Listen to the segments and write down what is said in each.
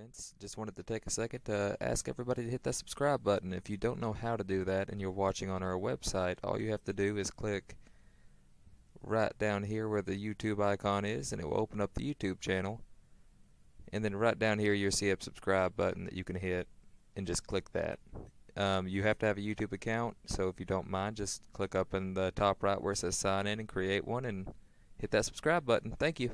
comments. Just wanted to take a second to ask everybody to hit that subscribe button. If you don't know how to do that and you're watching on our website, all you have to do is click right down here where the YouTube icon is, and it will open up the YouTube channel. And then right down here you'll see a subscribe button that you can hit, and just click that. You have to have a YouTube account, so if you don't mind, just click up in the top right where it says sign in and create one, and hit that subscribe button. Thank you.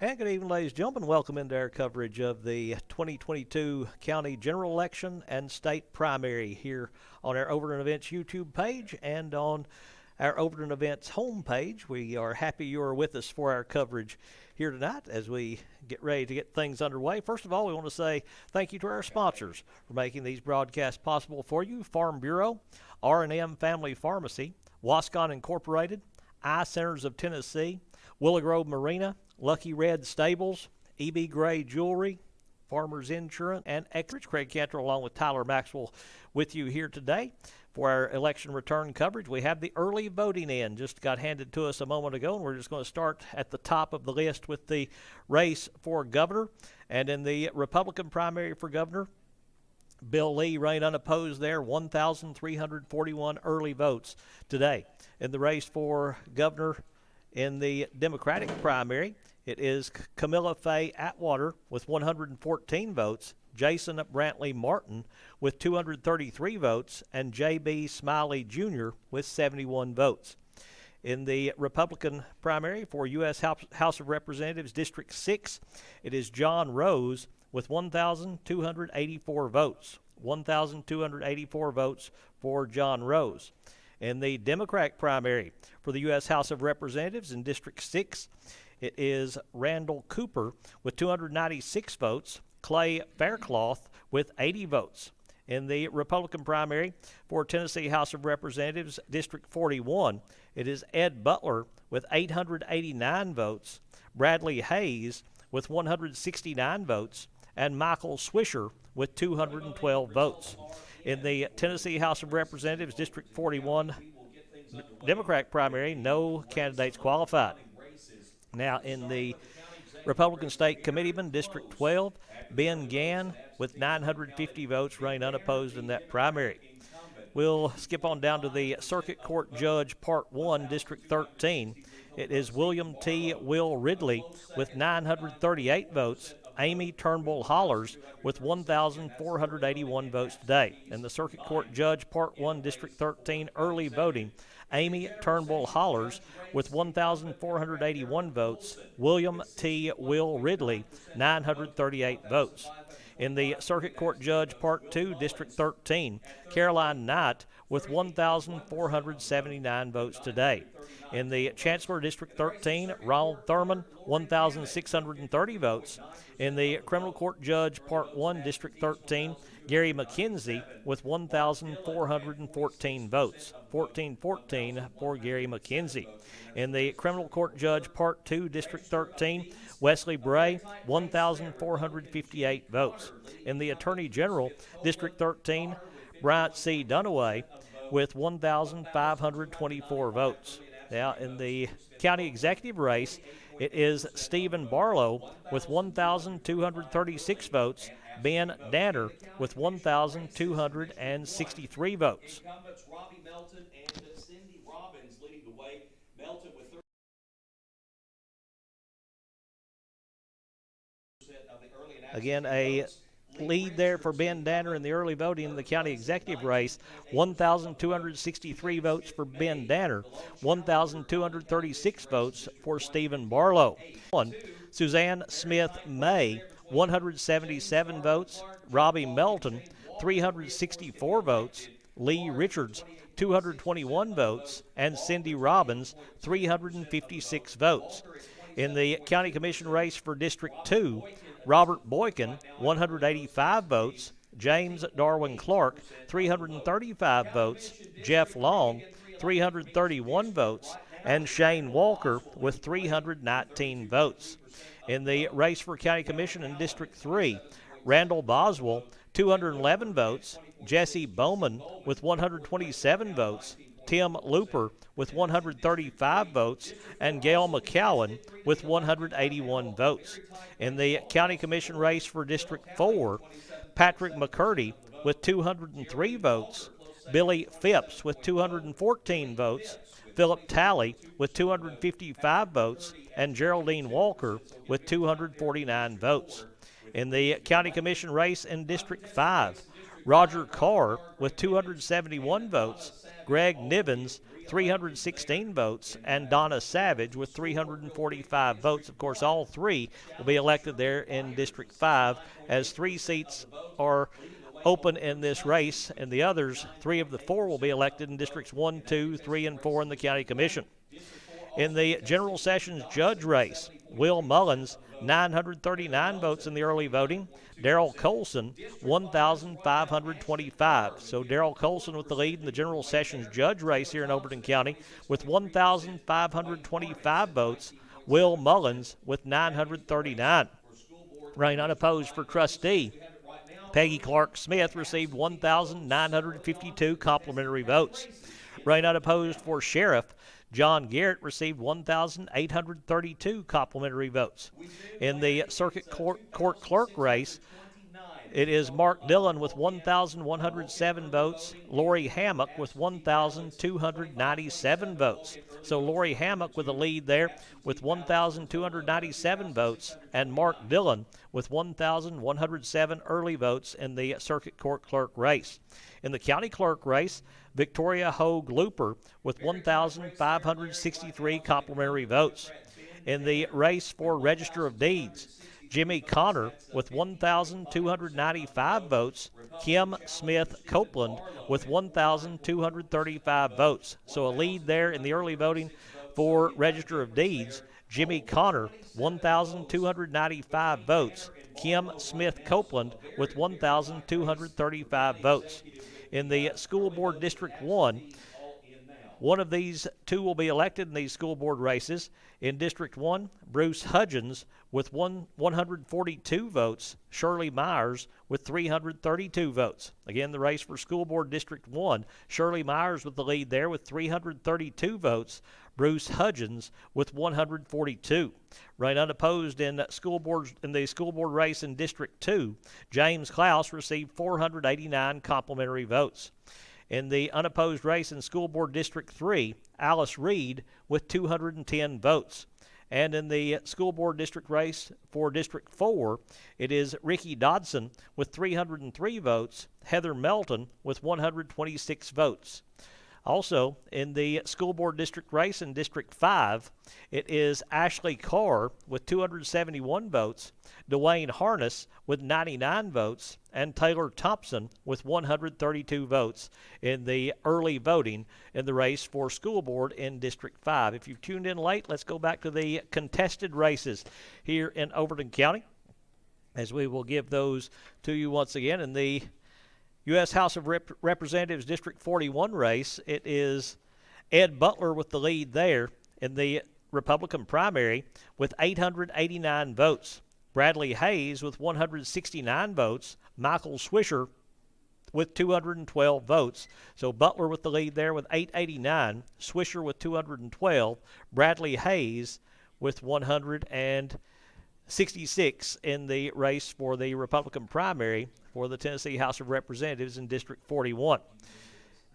And good evening, ladies and gentlemen. Welcome into our coverage of the 2022 County General Election and State Primary here on our Overton Events YouTube page and on our Overton Events homepage. We are happy you are with us for our coverage here tonight as we get ready to get things underway. First of all, we want to say thank you to our sponsors for making these broadcasts possible for you. Farm Bureau, R&M Family Pharmacy, Wascon Incorporated, Eye Centers of Tennessee, Willow Grove Marina, Lucky Red Stables, E.B. Gray Jewelry, Farmers Insurance, and Exridge. Craig Cantor along with Tyler Maxwell with you here today for our election return coverage. We have the early voting in, just got handed to us a moment ago, and we're just going to start at the top of the list with the race for governor. And in the Republican primary for governor, Bill Lee reigned unopposed there, 1,341 early votes today. In the race for governor in the Democratic primary, it is Camilla Faye Atwater with 114 votes, Jason Brantley Martin with 233 votes, and J.B. Smiley Jr. with 71 votes. In the Republican primary for U.S. House of Representatives District 6, it is John Rose with 1,284 votes. 1,284 votes for John Rose. In the Democratic primary for the U.S. House of Representatives in District 6, it is Randall Cooper with 296 votes, Clay Faircloth with 80 votes. In the Republican primary for Tennessee House of Representatives District 41, it is Ed Butler with 889 votes, Bradley Hayes with 169 votes, and Michael Swisher with 212 votes. In the Tennessee House of Representatives District 41 Democratic primary, no candidates qualified. Now in the Republican State Committeeman District 12, Ben Gann with 950 votes reigned unopposed in that primary. We'll skip on down to the Circuit Court Judge Part 1, District 13. It is William T. Will Ridley with 938 votes, Amy Turnbull Hollers with 1,481 votes today. In the Circuit Court Judge Part 1, District 13, early voting, Amy Turnbull Hollers with 1,481 votes, William T. Will Ridley, 938 votes. In the Circuit Court Judge Part 2, District 13, Caroline Knight with 1,479 votes today. In the Chancellor District 13, Ronald Thurman, 1,630 votes. In the Criminal Court Judge Part 1, District 13, Gary McKenzie with 1,414 votes, 1414 for Gary McKenzie. In the Criminal Court Judge Part 2, District 13, Wesley Bray, 1,458 votes. In the Attorney General, District 13, Bryant C. Dunaway with 1,524 votes. Now, in the county executive race, it is Stephen Barlow with 1,236 votes, Ben Danner with 1,263 votes. Incumbents Robbie Melton and Cindy Robbins leading the way. Melton with 30% of the early and Again, a lead there for Ben Danner in the early voting in the county executive race. 1,263 votes for Ben Danner, 1,236 votes for Stephen Barlow. Suzanne Smith May, 177 votes. Robbie Melton, 364 votes. Lee Richards, 221 votes. And Cindy Robbins, 356 votes. In the county commission race for District 2, Robert Boykin, 185 votes. James Darwin Clark, 335 votes. Jeff Long, 331 votes. And Shane Walker with 319 votes. In the race for county commission in District 3, Randall Boswell, 211 votes. Jesse Bowman with 127 votes. Tim Looper with 135 votes, and Gail McCowan with 181 votes. In the county commission race for District 4, Patrick McCurdy with 203 votes, Billy Phipps with 214 votes, Philip Talley with 255 votes, and Geraldine Walker with 249 votes. In the county commission race in District 5, Roger Carr with 271 votes, Greg Nivens 316 votes, and Donna Savage with 345 votes. Of course, all three will be elected there in District 5, as 3 seats are open in this race, and the others, 3 of the 4, will be elected in Districts 1, 2, 3, and 4 in the County Commission. In the General Sessions judge race, Will Mullins, 939 votes in the early voting. Darrell Colson, 1,525. So Darrell Colson with the lead in the General Sessions judge race here in Overton County with 1,525 votes. Will Mullins with 939. Running unopposed for trustee, Peggy Clark Smith received 1,952 complimentary votes. Running unopposed for sheriff, John Garrett received 1,832 complimentary votes. In the Circuit Court Clerk race, it is Mark Dillon with 1,107 votes, Lori Hammock with 1,297 votes. So Lori Hammock with the lead there with 1,297 votes, and Mark Dillon with 1,107 early votes in the Circuit Court Clerk race. In the County Clerk race, Victoria Hogue Looper with 1,563 complimentary votes. In the race for Register of Deeds, Jimmy Connor with 1,295 votes, Kim Smith Copeland with 1,235 votes. So a lead there in the early voting for Register of Deeds. Jimmy Connor, 1,295 votes. Kim Smith Copeland with 1,235 votes. In the School Board District 1, one of these 2 will be elected in these school board races. In District 1, Bruce Hudgens with 142 votes, Shirley Myers with 332 votes. Again, the race for School Board District 1, Shirley Myers with the lead there with 332 votes, Bruce Hudgens with 142. Right unopposed in the school board race in District 2, James Klaus received 489 complimentary votes. In the unopposed race in School Board District 3, Alice Reed with 210 votes. And in the School Board District race for District 4, it is Ricky Dodson with 303 votes, Heather Melton with 126 votes. Also, in the School Board District race in District 5, it is Ashley Carr with 271 votes, Dwayne Harness with 99 votes, and Taylor Thompson with 132 votes in the early voting in the race for School Board in District 5. If you've tuned in late, let's go back to the contested races here in Overton County, as we will give those to you once again. In the U.S. House of Representatives District 41 race, it is Ed Butler with the lead there in the Republican primary with 889 votes. Bradley Hayes with 169 votes. Michael Swisher with 212 votes. So Butler with the lead there with 889. Swisher with 212. Bradley Hayes with 166 in the race for the Republican primary for the Tennessee House of Representatives in District 41.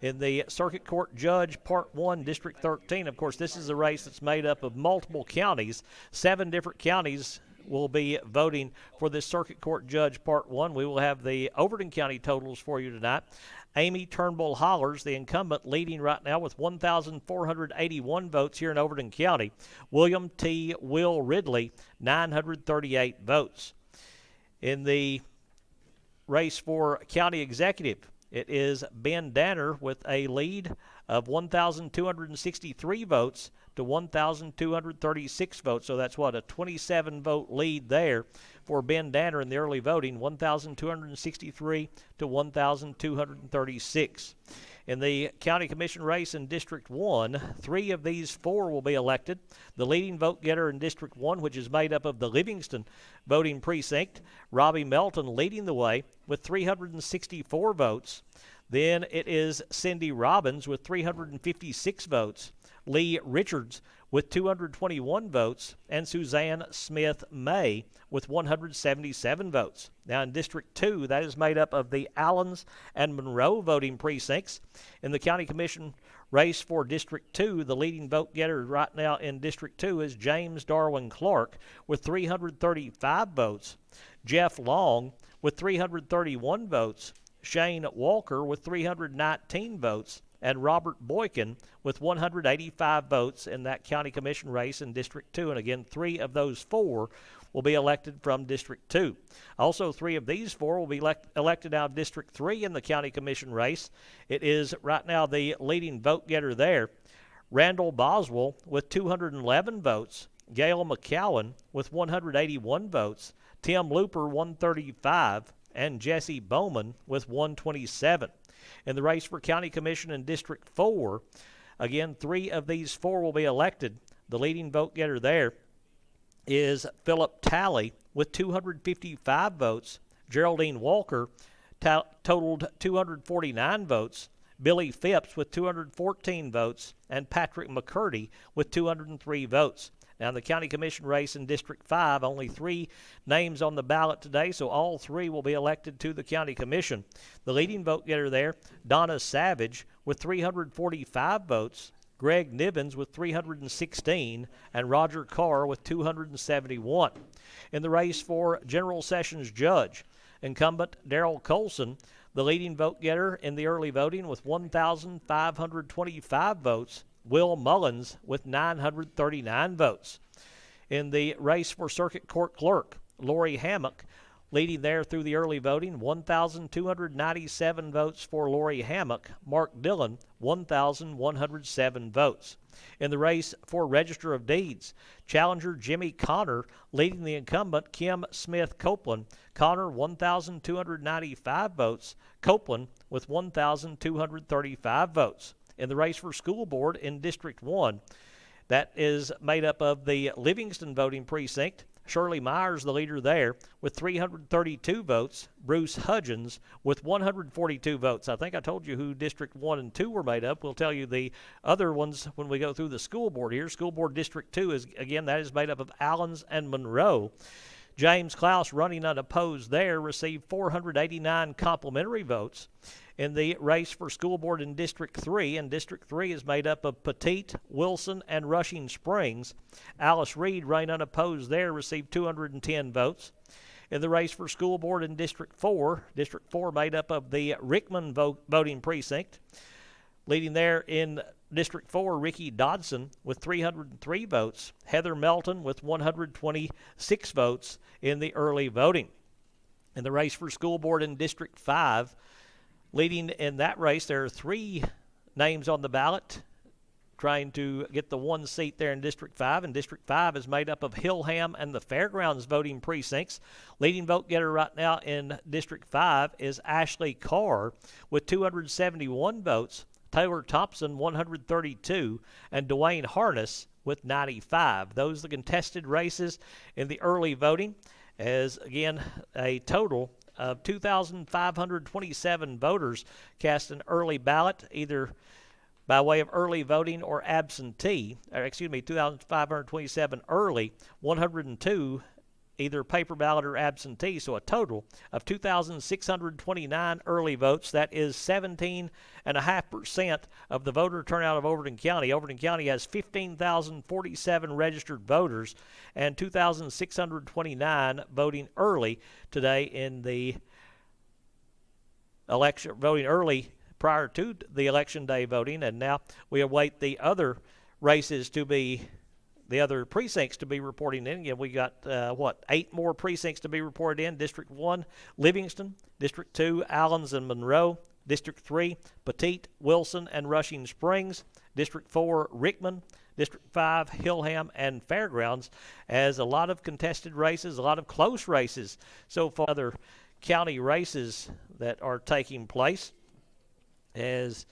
In the Circuit Court Judge Part 1, District 13, of course, this is a race that's made up of multiple counties. 7 different counties will be voting for this Circuit Court Judge Part 1. We will have the Overton County totals for you tonight. Amy Turnbull Hollers, the incumbent, leading right now with 1,481 votes here in Overton County. William T. Will Ridley, 938 votes. In the race for county executive, it is Ben Danner with a lead of 1,263 votes to 1,236 votes. So that's what, a 27-vote lead there for Ben Danner in the early voting, 1,263 to 1,236. In the county commission race in District 1, 3 of these 4 will be elected. The leading vote getter in District 1, which is made up of the Livingston voting precinct, Robbie Melton leading the way with 364 votes. Then it is Cindy Robbins with 356 votes, Lee Richards with 221 votes, and Suzanne Smith May with 177 votes. Now in District 2, that is made up of the Allens and Monroe voting precincts. In the County Commission race for District 2, the leading vote getter right now in District 2 is James Darwin Clark with 335 votes. Jeff Long with 331 votes. Shane Walker with 319 votes, and Robert Boykin with 185 votes in that county commission race in District 2. And again, 3 of those 4 will be elected from District 2. Also, 3 of these 4 will be elected out of District 3 in the county commission race. It is right now the leading vote getter there, Randall Boswell with 211 votes, Gail McCowan with 181 votes, Tim Looper 135, and Jesse Bowman with 127. In the race for county commission in District 4, again, 3 of these 4 will be elected. The leading vote getter there is Philip Talley with 255 votes. Geraldine Walker totaled 249 votes. Billy Phipps with 214 votes, and Patrick McCurdy with 203 votes. Now, in the county commission race in District 5, only 3 names on the ballot today, so all 3 will be elected to the county commission. The leading vote getter there, Donna Savage with 345 votes, Greg Nivens with 316, and Roger Carr with 271. In the race for General Sessions Judge, incumbent Darrell Colson, the leading vote getter in the early voting with 1,525 votes, Will Mullins with 939 votes. In the race for Circuit Court Clerk, Lori Hammock leading there through the early voting, 1,297 votes for Lori Hammock. Mark Dillon, 1,107 votes. In the race for Register of Deeds, challenger Jimmy Connor leading the incumbent Kim Smith Copeland. Connor, 1,295 votes. Copeland with 1,235 votes. In the race for school board in District 1, that is made up of the Livingston voting precinct. Shirley Myers, the leader there, with 332 votes. Bruce Hudgens with 142 votes. I think I told you who District 1 and 2 were made up. We'll tell you the other ones when we go through the school board here. School board District 2 is, again, that is made up of Allens and Monroe. James Klaus, running unopposed there, received 489 complimentary votes. In the race for school board in District 3, and District 3 is made up of Petite, Wilson, and Rushing Springs. Alice Reed, running unopposed there, received 210 votes. In the race for school board in District 4 made up of the Rickman voting precinct. Leading there in District 4, Ricky Dodson with 303 votes. Heather Melton with 126 votes in the early voting. In the race for school board in District 5, leading in that race, there are 3 names on the ballot trying to get the 1 seat there in District 5. And District 5 is made up of Hillham and the Fairgrounds voting precincts. Leading vote getter right now in District 5 is Ashley Carr with 271 votes. Taylor Thompson, 132, and Dwayne Harness with 95. Those are the contested races in the early voting, as, again, a total of 2,527 voters cast an early ballot, either by way of early voting or absentee. 2,527 early, 102 either paper ballot or absentee, so a total of 2,629 early votes. That is 17.5% of the voter turnout of Overton County. Overton County has 15,047 registered voters and 2,629 voting early today in the election, voting early prior to the election day voting, and now we await the other races to be the other precincts to be reporting in. Again, we got, 8 more precincts to be reported in. District 1, Livingston. District 2, Allens and Monroe. District 3, Petite, Wilson, and Rushing Springs. District 4, Rickman. District 5, Hillham and Fairgrounds. As a lot of contested races, a lot of close races so far. Other county races that are taking place, as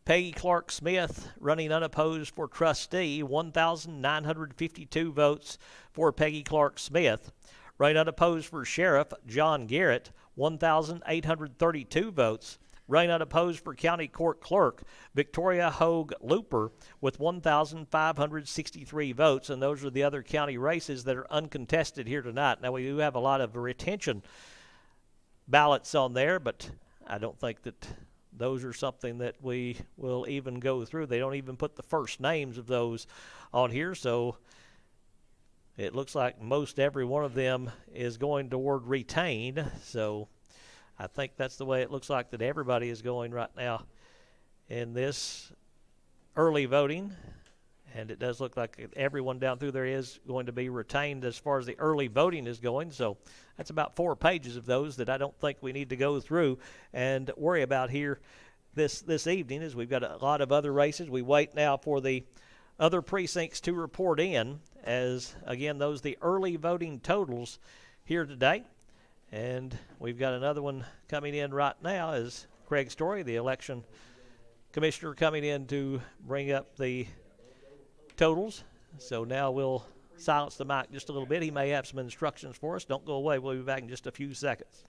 Peggy Clark Smith running unopposed for trustee, 1,952 votes for Peggy Clark Smith. Running unopposed for sheriff, John Garrett, 1,832 votes. Running unopposed for county court clerk, Victoria Hogue Looper, with 1,563 votes. And those are the other county races that are uncontested here tonight. Now, we do have a lot of retention ballots on there, but I don't think that those are something that we will even go through. They don't even put the first names of those on here, so it looks like most every one of them is going toward retained. So I think that's the way it looks like that everybody is going right now in this early voting. And it does look like everyone down through there is going to be retained as far as the early voting is going. So that's about 4 pages of those that I don't think we need to go through and worry about here this evening, as we've got a lot of other races. We wait now for the other precincts to report in, as, again, those the early voting totals here today. And we've got another one coming in right now as Craig Story, the election commissioner, coming in to bring up the totals. So now we'll silence the mic just a little bit. He may have some instructions for us. Don't go away. We'll be back in just a few seconds.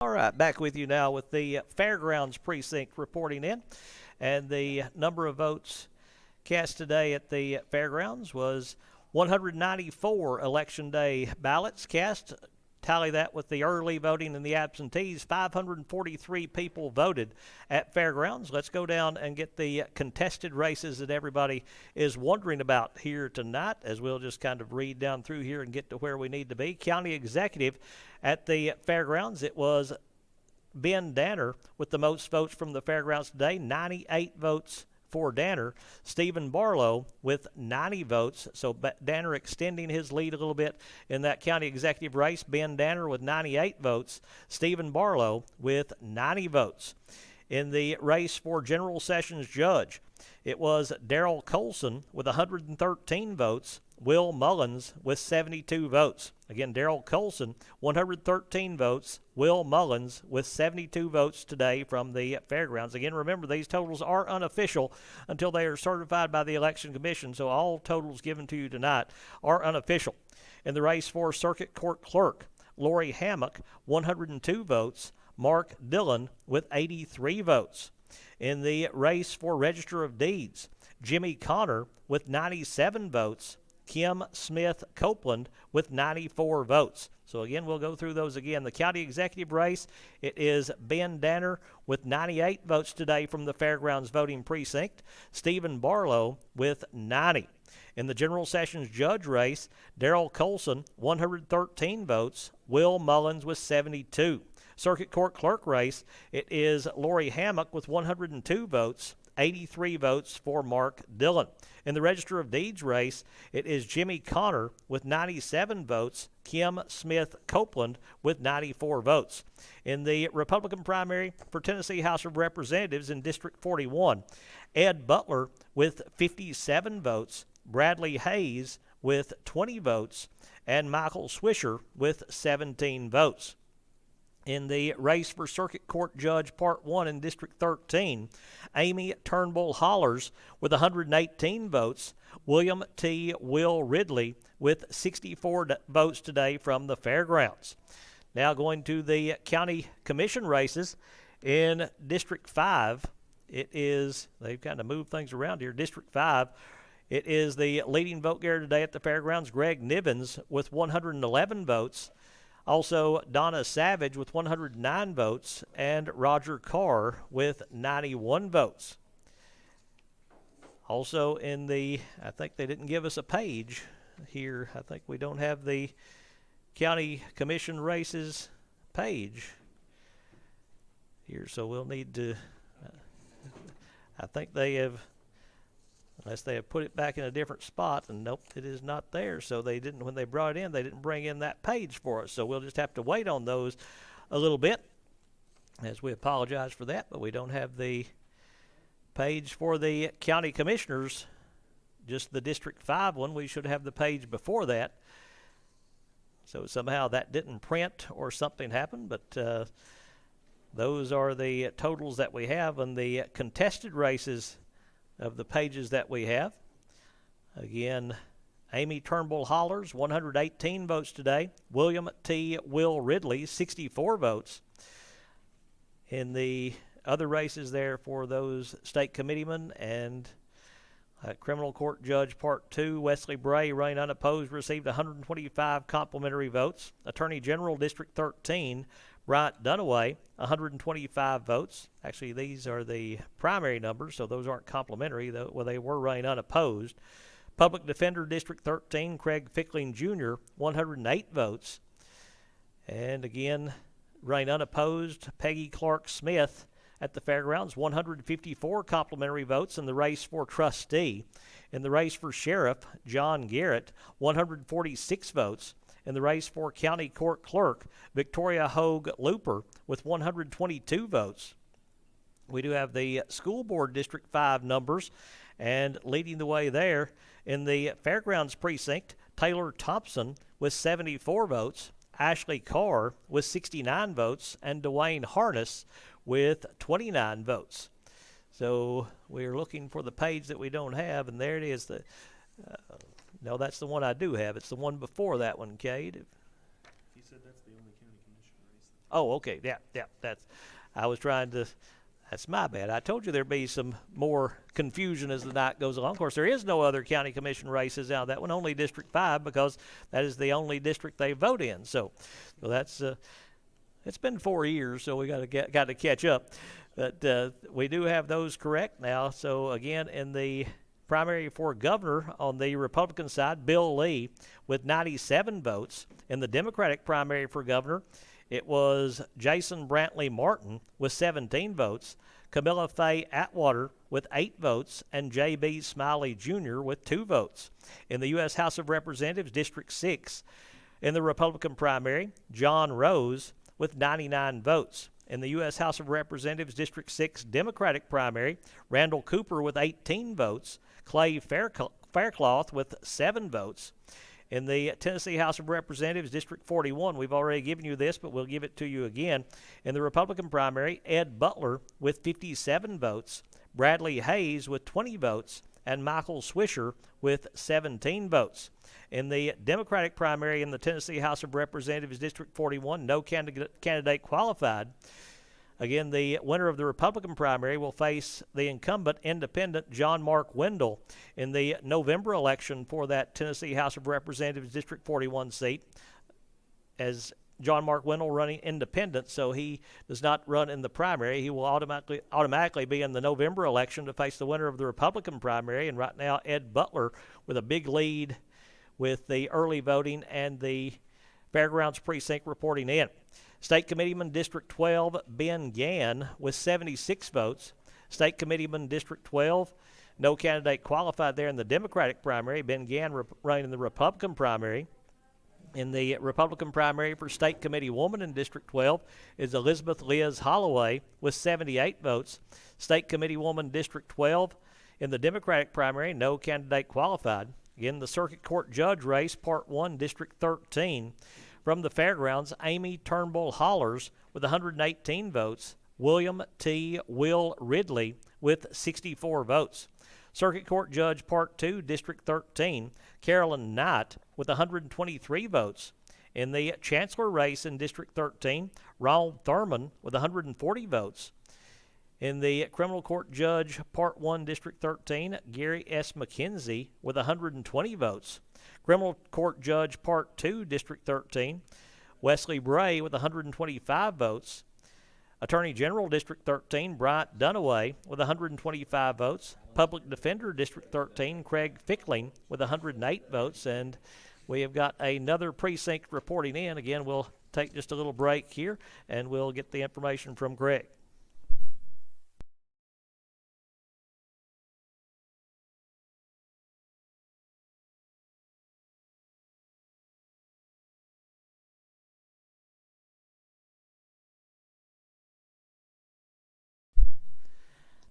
All right, back with you now with the Fairgrounds precinct reporting in. And the number of votes cast today at the Fairgrounds was 194 Election Day ballots cast. Tally that with the early voting and the absentees. 543 people voted at Fairgrounds. Let's go down and get the contested races that everybody is wondering about here tonight, as we'll just kind of read down through here and get to where we need to be. County Executive at the Fairgrounds, it was Ben Danner with the most votes from the Fairgrounds today, 98 votes for Danner. Stephen Barlow with 90 votes. So Danner extending his lead a little bit in that county executive race. Ben Danner with 98 votes. Stephen Barlow with 90 votes. In the race for General Sessions Judge, it was Darrell Colson with 113 votes. Will Mullins with 72 votes. Again, Darrell Colson, 113 votes. Will Mullins with 72 votes today from the Fairgrounds. Again, remember, these totals are unofficial until they are certified by the Election Commission, so all totals given to you tonight are unofficial. In the race for Circuit Court Clerk, Lori Hammock, 102 votes. Mark Dillon with 83 votes. In the race for Register of Deeds, Jimmy Connor with 97 votes. Kim Smith Copeland with 94 votes. So again, we'll go through those again. The county executive race, it is Ben Danner with 98 votes today from the Fairgrounds voting precinct. Stephen Barlow with 90. In the General Sessions judge race, Darrell Colson, 113 votes. Will Mullins with 72. Circuit Court Clerk race, it is Lori Hammock with 102 votes. 83 votes for Mark Dillon. In the Register of Deeds race, it is Jimmy Connor with 97 votes, Kim Smith Copeland with 94 votes. In the Republican primary for Tennessee House of Representatives in District 41, Ed Butler with 57 votes, Bradley Hayes with 20 votes, and Michael Swisher with 17 votes. In the race for Circuit Court Judge Part 1 in District 13, Amy Turnbull Hollers with 118 votes, William T. Will Ridley with 64 votes today from the Fairgrounds. Now going to the County Commission races in District 5, it is, they've kind of moved things around here, District 5, it is the leading vote getter today at the Fairgrounds, Greg Nivens with 111 votes. Also, Donna Savage with 109 votes, and Roger Carr with 91 votes. Also in the, I think they didn't give us a page here. I think we don't have the county commission races page here, so we'll need to, I think they have, unless they have put it back in a different spot, and nope, it is not there. So they didn't, when they brought it in, they didn't bring in that page for us. So we'll just have to wait on those a little bit, as we apologize for that. But we don't have the page for the county commissioners, just the District 5 one. We should have the page before that. So somehow that didn't print or something happened, but those are the totals that we have on the contested races of the pages that we have. Again, Amy Turnbull Hollers, 118 votes today. William T. Will Ridley, 64 votes. In the other races there for those state committeemen and criminal court judge part 2, Wesley Bray, running unopposed, received 125 complimentary votes. Attorney General District 13, Bryant Dunaway, 125 votes. Actually, these are the primary numbers, so those aren't complimentary, though. Well, they were running unopposed. Public Defender District 13, Craig Fickling Jr., 108 votes. And again, running unopposed, Peggy Clark Smith at the fairgrounds, 154 complimentary votes in the race for trustee. In the race for sheriff, John Garrett, 146 votes. In the race for county court clerk, Victoria Hogue Looper with 122 votes. We do have the school board District 5 numbers, and leading the way there in the fairgrounds precinct, Taylor Thompson with 74 votes, Ashley Carr with 69 votes, and Dwayne Harness with 29 votes. So we're looking for the page that we don't have, and there it is. No, that's the one I do have. It's the one before that one, Cade. He said that's the only county commission race. Oh, okay. Yeah. That's my bad. I told you there'd be some more confusion as the night goes along. Of course, there is no other county commission races out of that one, only District 5, because that is the only district they vote in. So that's it's been 4 years, so we got to catch up. But we do have those correct now. So again, in the primary for governor on the Republican side, Bill Lee with 97 votes. In the Democratic primary for governor, it was Jason Brantley Martin with 17 votes, Camilla Faye Atwater with 8 votes, and J.B. Smiley Jr. with 2 votes. In the U.S. House of Representatives, District 6, in the Republican primary, John Rose with 99 votes. In the U.S. House of Representatives, District 6 Democratic primary, Randall Cooper with 18 votes, Clay Faircloth with 7 votes. In the Tennessee House of Representatives, District 41, we've already given you this, but we'll give it to you again. In the Republican primary, Ed Butler with 57 votes, Bradley Hayes with 20 votes, and Michael Swisher with 17 votes. In the Democratic primary in the Tennessee House of Representatives, District 41, no candidate qualified. Again, the winner of the Republican primary will face the incumbent independent John Mark Wendell in the November election for that Tennessee House of Representatives District 41 seat, as John Mark Wendell running independent, so he does not run in the primary. He will automatically be in the November election to face the winner of the Republican primary, and right now Ed Butler with a big lead with the early voting and the Fairgrounds precinct reporting in. State Committeeman District 12, Ben Gann with 76 votes. State Committeeman District 12, no candidate qualified there in the Democratic primary. Ben Gann running in the Republican primary. In the Republican primary for State Committee Woman in District 12 is Elizabeth Liz Holloway with 78 votes. State Committee Woman District 12 in the Democratic primary, no candidate qualified. Again, the Circuit Court Judge race, Part 1, District 13. From the Fairgrounds, Amy Turnbull Hollers with 118 votes. William T. Will Ridley with 64 votes. Circuit Court Judge Part 2, District 13, Carolyn Knight with 123 votes. In the Chancellor race in District 13, Ronald Thurman with 140 votes. In the Criminal Court Judge Part 1, District 13, Gary S. McKenzie with 120 votes. Criminal Court Judge Part 2, District 13, Wesley Bray with 125 votes. Attorney General District 13, Bryant Dunaway with 125 votes. Public Defender District 13, Craig Fickling with 108 votes. And we have got another precinct reporting in. Again, we'll take just a little break here, and we'll get the information from Greg.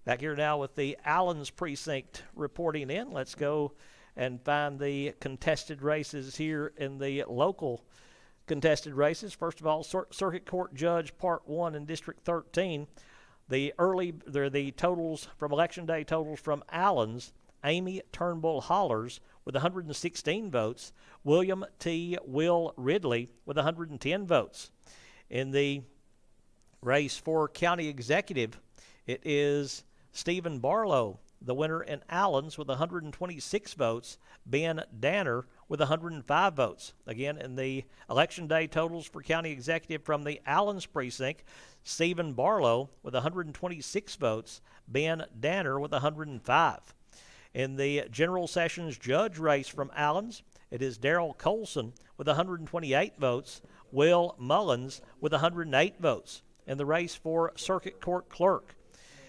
Back here now with the Allens precinct reporting in. Let's go and find the contested races here in the local contested races. First of all, Circuit Court Judge Part 1 in District 13. The totals from Election Day totals from Allens, Amy Turnbull Hollers with 116 votes, William T. Will Ridley with 110 votes. In the race for County Executive, it is Stephen Barlow, the winner in Allens with 126 votes, Ben Danner with 105 votes. Again, in the Election Day totals for County Executive from the Allens precinct, Stephen Barlow with 126 votes, Ben Danner with 105. In the General Sessions Judge race from Allens, it is Darrell Colson with 128 votes, Will Mullins with 108 votes. In the race for Circuit Court Clerk,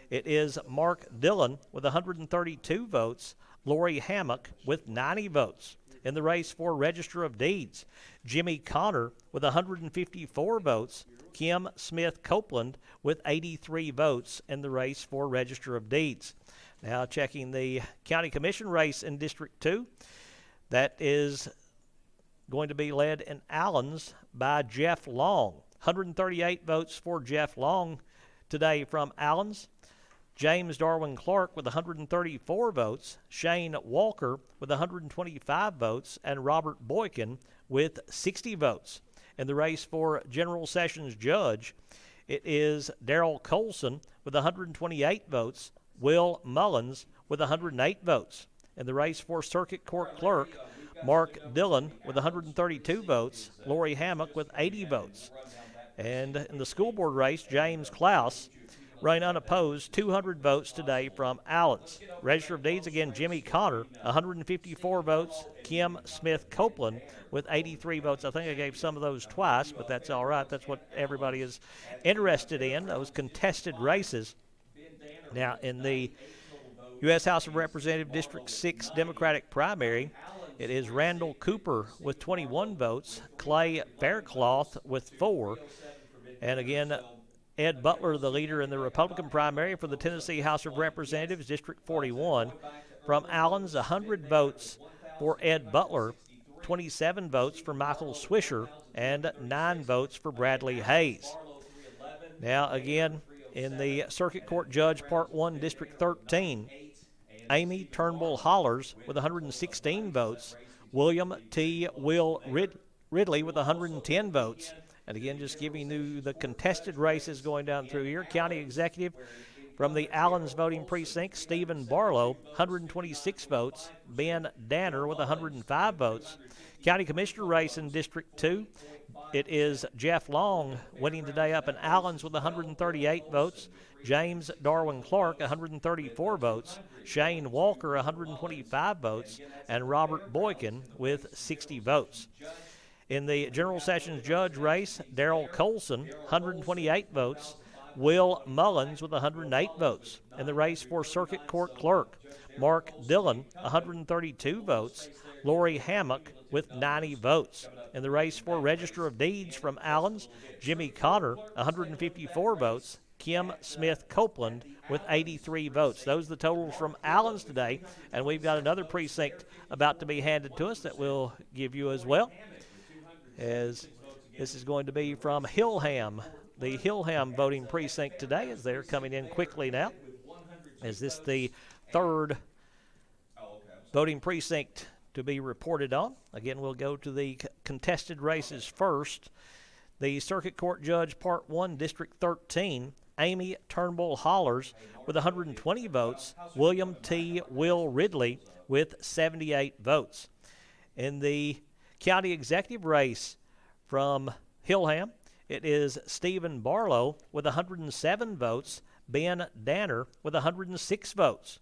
it is Mark Dillon with 132 votes, Lori Hammock with 90 votes. In the race for Register of Deeds, Jimmy Connor with 154 votes, Kim Smith Copeland with 83 votes in the race for Register of Deeds. Now checking the County Commission race in District 2, that is going to be led in Allens by Jeff Long. 138 votes for Jeff Long today from Allens. James Darwin Clark with 134 votes, Shane Walker with 125 votes, and Robert Boykin with 60 votes. In the race for General Sessions Judge, it is Darrell Colson with 128 votes, Will Mullins with 108 votes. In the race for Circuit Court Clerk, Mark Dillon with 132 votes, Lori Hammock with 80 votes. And in the school board race, James Klaus reigned unopposed, 200 votes today from Allens. Register of Deeds, again, Jimmy Connor, 154 votes. Kim Smith Copeland with 83 votes. I think I gave some of those twice, but that's all right. That's what everybody is interested in, those contested races. Now, in the U.S. House of Representatives District 6 Democratic primary, it is Randall Cooper with 21 votes, Clay Faircloth with 4, and again, Ed Butler, the leader in the Republican primary for the Tennessee House of Representatives, District 41. From Allens, 100 votes for Ed Butler, 27 votes for Michael Swisher, and 9 votes for Bradley Hayes. Now, again, in the Circuit Court Judge Part 1, District 13, Amy Turnbull Hollers with 116 votes, William T. Will Ridley with 110 votes. And again, just giving you the contested races going down through here. County Executive from the Allens voting precinct, Stephen Barlow, 126 votes. Ben Danner with 105 votes. County Commissioner race in District 2, it is Jeff Long winning today up in Allens with 138 votes. James Darwin Clark, 134 votes. Shane Walker, 125 votes. And Robert Boykin with 60 votes. In the General Sessions Judge race, Darrell Colson, 128 votes. Will Mullins with 108 votes. In the race for Circuit Court Clerk, Mark Dillon, 132 votes. Lori Hammock with 90 votes. In the race for Register of Deeds from Allens, Jimmy Connor, 154 votes. Kim Smith Copeland with 83 votes. Those are the totals from Allens today, and we've got another precinct about to be handed to us that we'll give you as well, as this is going to be from Hillham, the Hillham voting precinct today, as they're coming in quickly now. Is this the third voting precinct to be reported on? Again, we'll go to the contested races first. The Circuit Court Judge Part 1, District 13, Amy Turnbull Hollers with 120 votes, William T. Will Ridley with 78 votes. In the County Executive race from Hillham, it is Stephen Barlow with 107 votes, Ben Danner with 106 votes.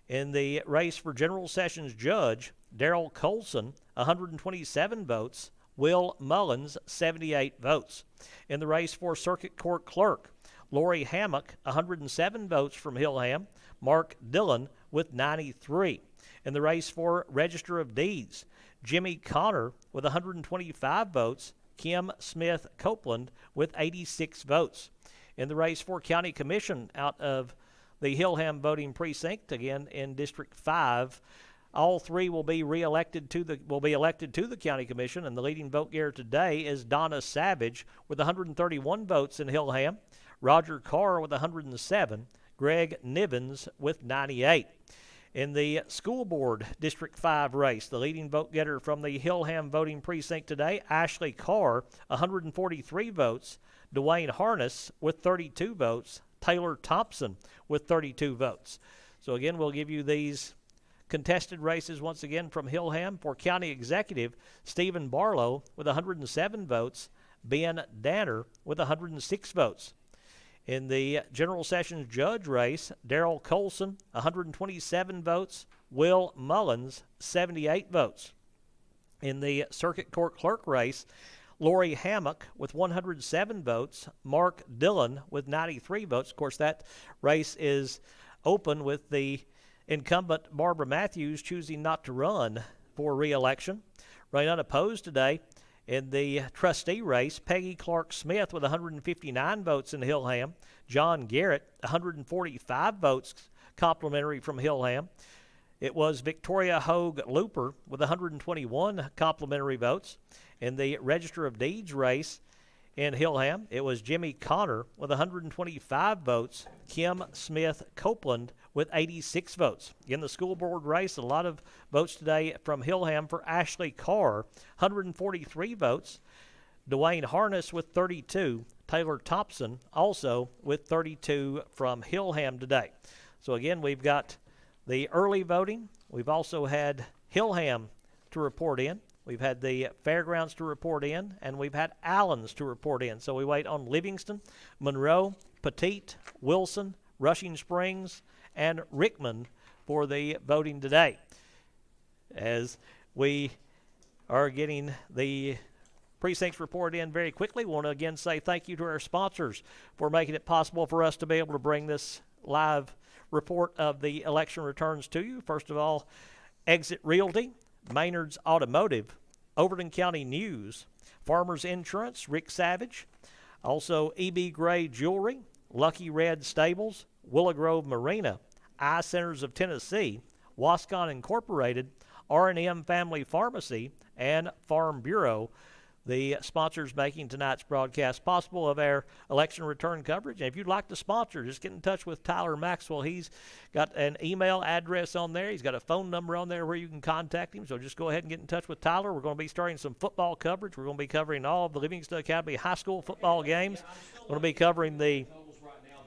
In the race for General Sessions Judge, Darrell Colson, 127 votes, Will Mullins, 78 votes. In the race for Circuit Court Clerk, Lori Hammock, 107 votes from Hillham, Mark Dillon with 93. In the race for Register of Deeds, Jimmy Connor with 125 votes, Kim Smith Copeland with 86 votes. In the race for County Commission out of the Hillham voting precinct, again in District 5, All three will be elected to the county commission, and the leading vote getter today is Donna Savage with 131 votes in Hillham, Roger Carr with 107, Greg Nivens with 98. In the school board District 5 race, the leading vote getter from the Hillham voting precinct today, Ashley Carr, 143 votes, Dwayne Harness with 32 votes, Taylor Thompson with 32 votes. So again, we'll give you these contested races once again from Hillham. For county executive, Stephen Barlow with 107 votes, Ben Danner with 106 votes. In the General Sessions judge race, Darrell Colson, 127 votes, Will Mullins, 78 votes. In the Circuit Court clerk race, Lori Hammock with 107 votes, Mark Dillon with 93 votes. Of course, that race is open with the incumbent Barbara Matthews choosing not to run for re-election. Running unopposed today in the trustee race, Peggy Clark Smith with 159 votes in Hillham, John Garrett, 145 votes complimentary from Hillham. It was Victoria Hogue Looper with 121 complimentary votes. In the Register of Deeds race in Hillham, it was Jimmy Connor with 125 votes, Kim Smith Copeland with 86 votes. In the school board race, a lot of votes today from Hillham for Ashley Carr, 143 votes, Dwayne Harness with 32, Taylor Thompson also with 32 from Hillham today. So again, we've got the early voting. We've also had Hillham to report in. We've had the fairgrounds to report in, and we've had Allens to report in. So we wait on Livingston, Monroe, Petite, Wilson, Rushing Springs, and Rickman for the voting today. As we are getting the precincts report in very quickly, we want to again say thank you to our sponsors for making it possible for us to be able to bring this live report of the election returns to you. First of all, Exit Realty, Maynard's Automotive, Overton County News, Farmers Insurance, Rick Savage, also E.B. Gray Jewelry, Lucky Red Stables, Willow Grove Marina, Eye Centers of Tennessee, Wascon Incorporated, R&M Family Pharmacy, and Farm Bureau, the sponsors making tonight's broadcast possible of our election return coverage. And if you'd like to sponsor, just get in touch with Tyler Maxwell. He's got an email address on there. He's got a phone number on there where you can contact him. So just go ahead and get in touch with Tyler. We're going to be starting some football coverage. We're going to be covering all of the Livingston Academy high school football games. We're going to be covering the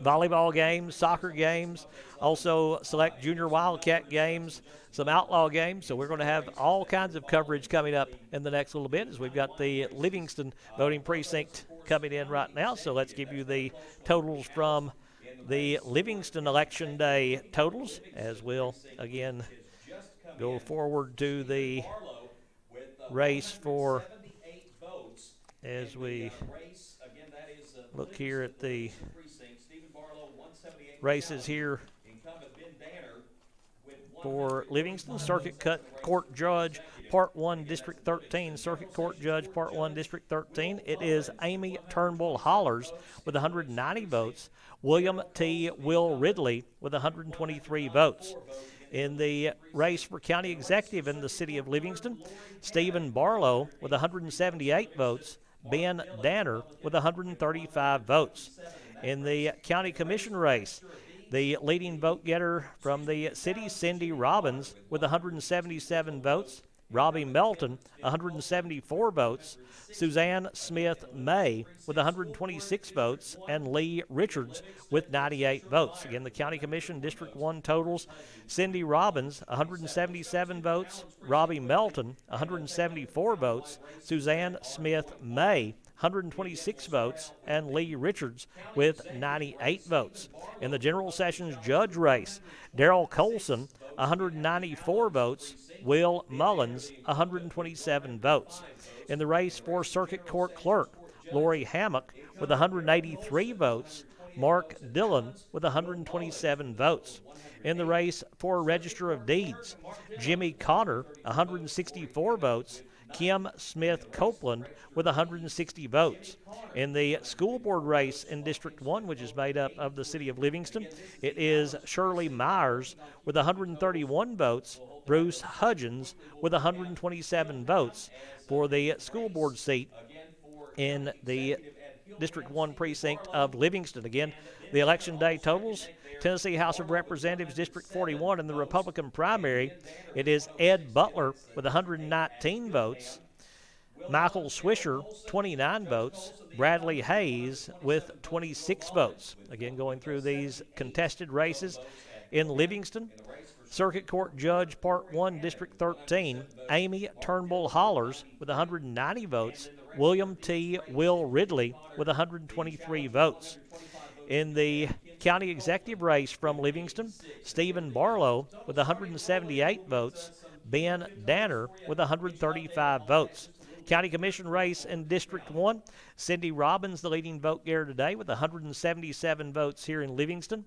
volleyball games, soccer games, also select junior Wildcat games, some outlaw games. So we're going to have all kinds of coverage coming up in the next little bit as we've got the Livingston voting precinct coming in right now. So let's give you the totals from the Livingston Election Day totals as we'll again go forward to the race for, as we look here at the races here for Livingston. Circuit Court Judge, Part 1, District 13. Circuit Court Judge, Part 1, District 13. It is Amy Turnbull Hollers with 190 votes. William T. Will Ridley with 123 votes. In the race for county executive in the city of Livingston, Stephen Barlow with 178 votes. Ben Danner with 135 votes. In the county commission race, the leading vote getter from the city, Cindy Robbins, with 177 votes. Robbie Melton, 174 votes. Suzanne Smith May with 126 votes. And Lee Richards with 98 votes. Again, the County Commission District 1 totals. Cindy Robbins, 177 votes. Robbie Melton, 174 votes. Suzanne Smith May, 126 votes, and Lee Richards with 98 votes. In the General Sessions judge race, Darrell Colson, 194 votes, Will Mullins, 127 votes. In the race for Circuit Court Clerk, Lori Hammock with 183 votes, Mark Dillon with 127 votes. In the race for Register of Deeds, Jimmy Connor, 164 votes, Kim Smith Copeland with 160 votes. In the school board race in District 1, which is made up of the city of Livingston, it is Shirley Myers with 131 votes, Bruce Hudgens with 127 votes for the school board seat in the District 1 precinct of Livingston. Again, the election day totals: Tennessee House of Representatives, District 41, in the Republican primary, it is Ed Butler with 119 votes, Michael Swisher, 29 votes, Bradley Hayes with 26 votes. Again, going through these contested races in Livingston. Circuit Court Judge, Part 1, District 13, Amy Turnbull Hollers with 190 votes, William T. Will Ridley with 123 votes. In the county executive race from Livingston, Stephen Barlow with 178 votes, Ben Danner with 135 votes. County Commission race in District 1, Cindy Robbins, the leading vote getter today, with 177 votes here in Livingston.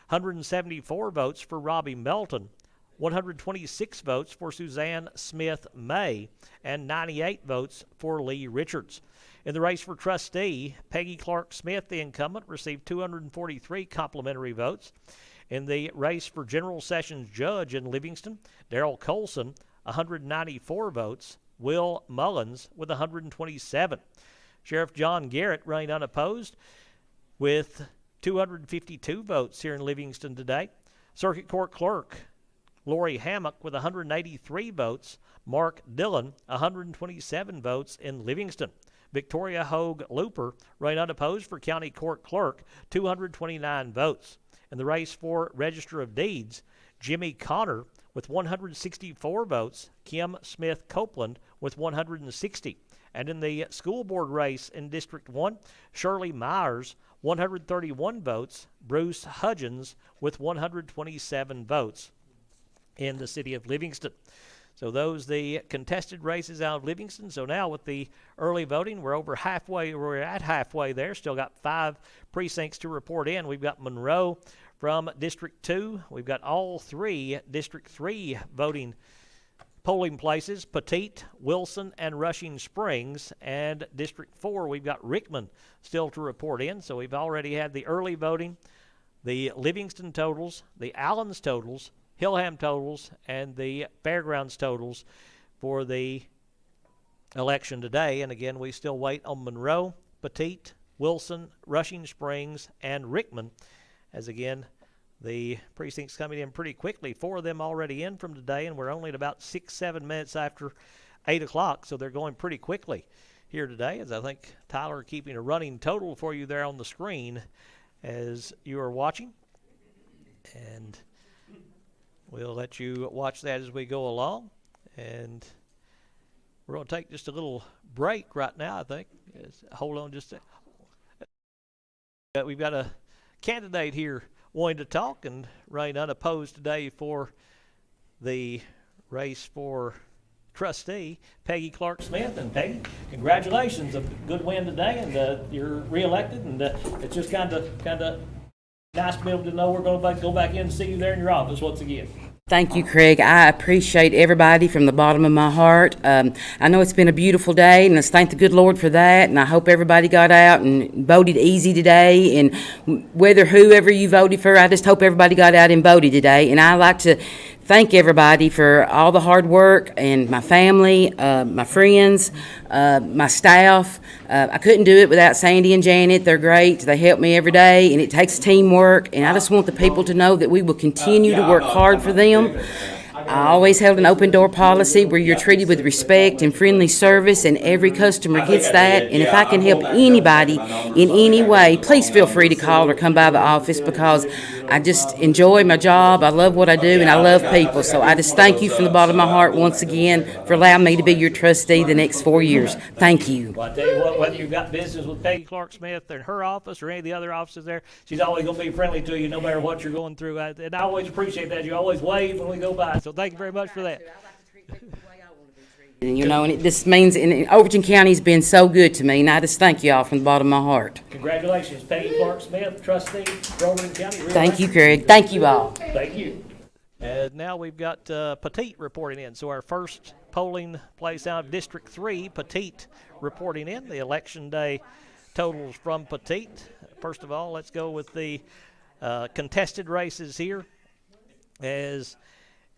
174 votes for Robbie Melton, 126 votes for Suzanne Smith May, and 98 votes for Lee Richards. In the race for trustee, Peggy Clark Smith, the incumbent, received 243 complimentary votes. In the race for general sessions judge in Livingston, Darrell Colson, 194 votes, Will Mullins with 127. Sheriff John Garrett reigned unopposed with 252 votes here in Livingston today. Circuit Court Clerk Lori Hammock with 183 votes. Mark Dillon, 127 votes in Livingston. Victoria Hogue Looper reigned unopposed for County Court Clerk, 229 votes. In the race for Register of Deeds, Jimmy Connor with 164 votes. Kim Smith Copeland with 160. And in the school board race in District 1, Shirley Myers, 131 votes, Bruce Hudgens with 127 votes in the city of Livingston. So those the contested races out of Livingston. So now with the early voting, we're at halfway there. Still got 5 precincts to report in. We've got Monroe from District 2. We've got all 3 District 3 voting polling places: Petite, Wilson, and Rushing Springs. And District 4, we've got Rickman still to report in. So we've already had the early voting, the Livingston totals, the Allens totals, Hillham totals, and the Fairgrounds totals for the election today. And again, we still wait on Monroe, Petite, Wilson, Rushing Springs, and Rickman, as again, the precincts coming in pretty quickly. 4 of them already in from today, and we're only at about 6-7 minutes after 8 o'clock, so they're going pretty quickly here today, as I think Tyler keeping a running total for you there on the screen as you are watching. And we'll let you watch that as we go along. And we're going to take just a little break right now, I think. Hold on just a second. We've got a candidate here wanting to talk and reigned unopposed today for the race for trustee, Peggy Clark Smith. And Peggy, congratulations, a good win today, and you're reelected, and it's just kind of nice to be able to know we're going to go back in and see you there in your office once again. Thank you, Craig. I appreciate everybody from the bottom of my heart. I know it's been a beautiful day, and let's thank the good Lord for that, and I hope everybody got out and voted easy today. And whether whoever you voted for, I just hope everybody got out and voted today. And I like to thank everybody for all the hard work, and my family, my friends, my staff. I couldn't do it without Sandy and Janet. They're great. They help me every day, and it takes teamwork, and I just want the people to know that we will continue to work hard for them. I always held an open door policy where you're treated with respect and friendly service, and every customer gets that. And if I can help anybody in any way, please feel free to call or come by the office, because I just enjoy my job. I love what I do, and I love people. So I just thank you from the bottom of my heart once again for allowing me to be your trustee the next 4 years. Thank you. Well, I tell you what, whether you've got business with Peggy Clark Smith in her office or any of the other offices there, she's always going to be friendly to you no matter what you're going through. And I always appreciate that. You always wave when we go by. So thank you very much for that. I like to treat people the way I want to be treated. And it just means, and Overton County's been so good to me, and I just thank you all from the bottom of my heart. Congratulations, Peggy Clark Smith, trustee for Overton County. Thank you, Craig. Thank you all. Thank you. And now we've got Petite reporting in. So our first polling place out of District 3, Petite reporting in. The Election Day totals from Petite. First of all, let's go with the contested races here, as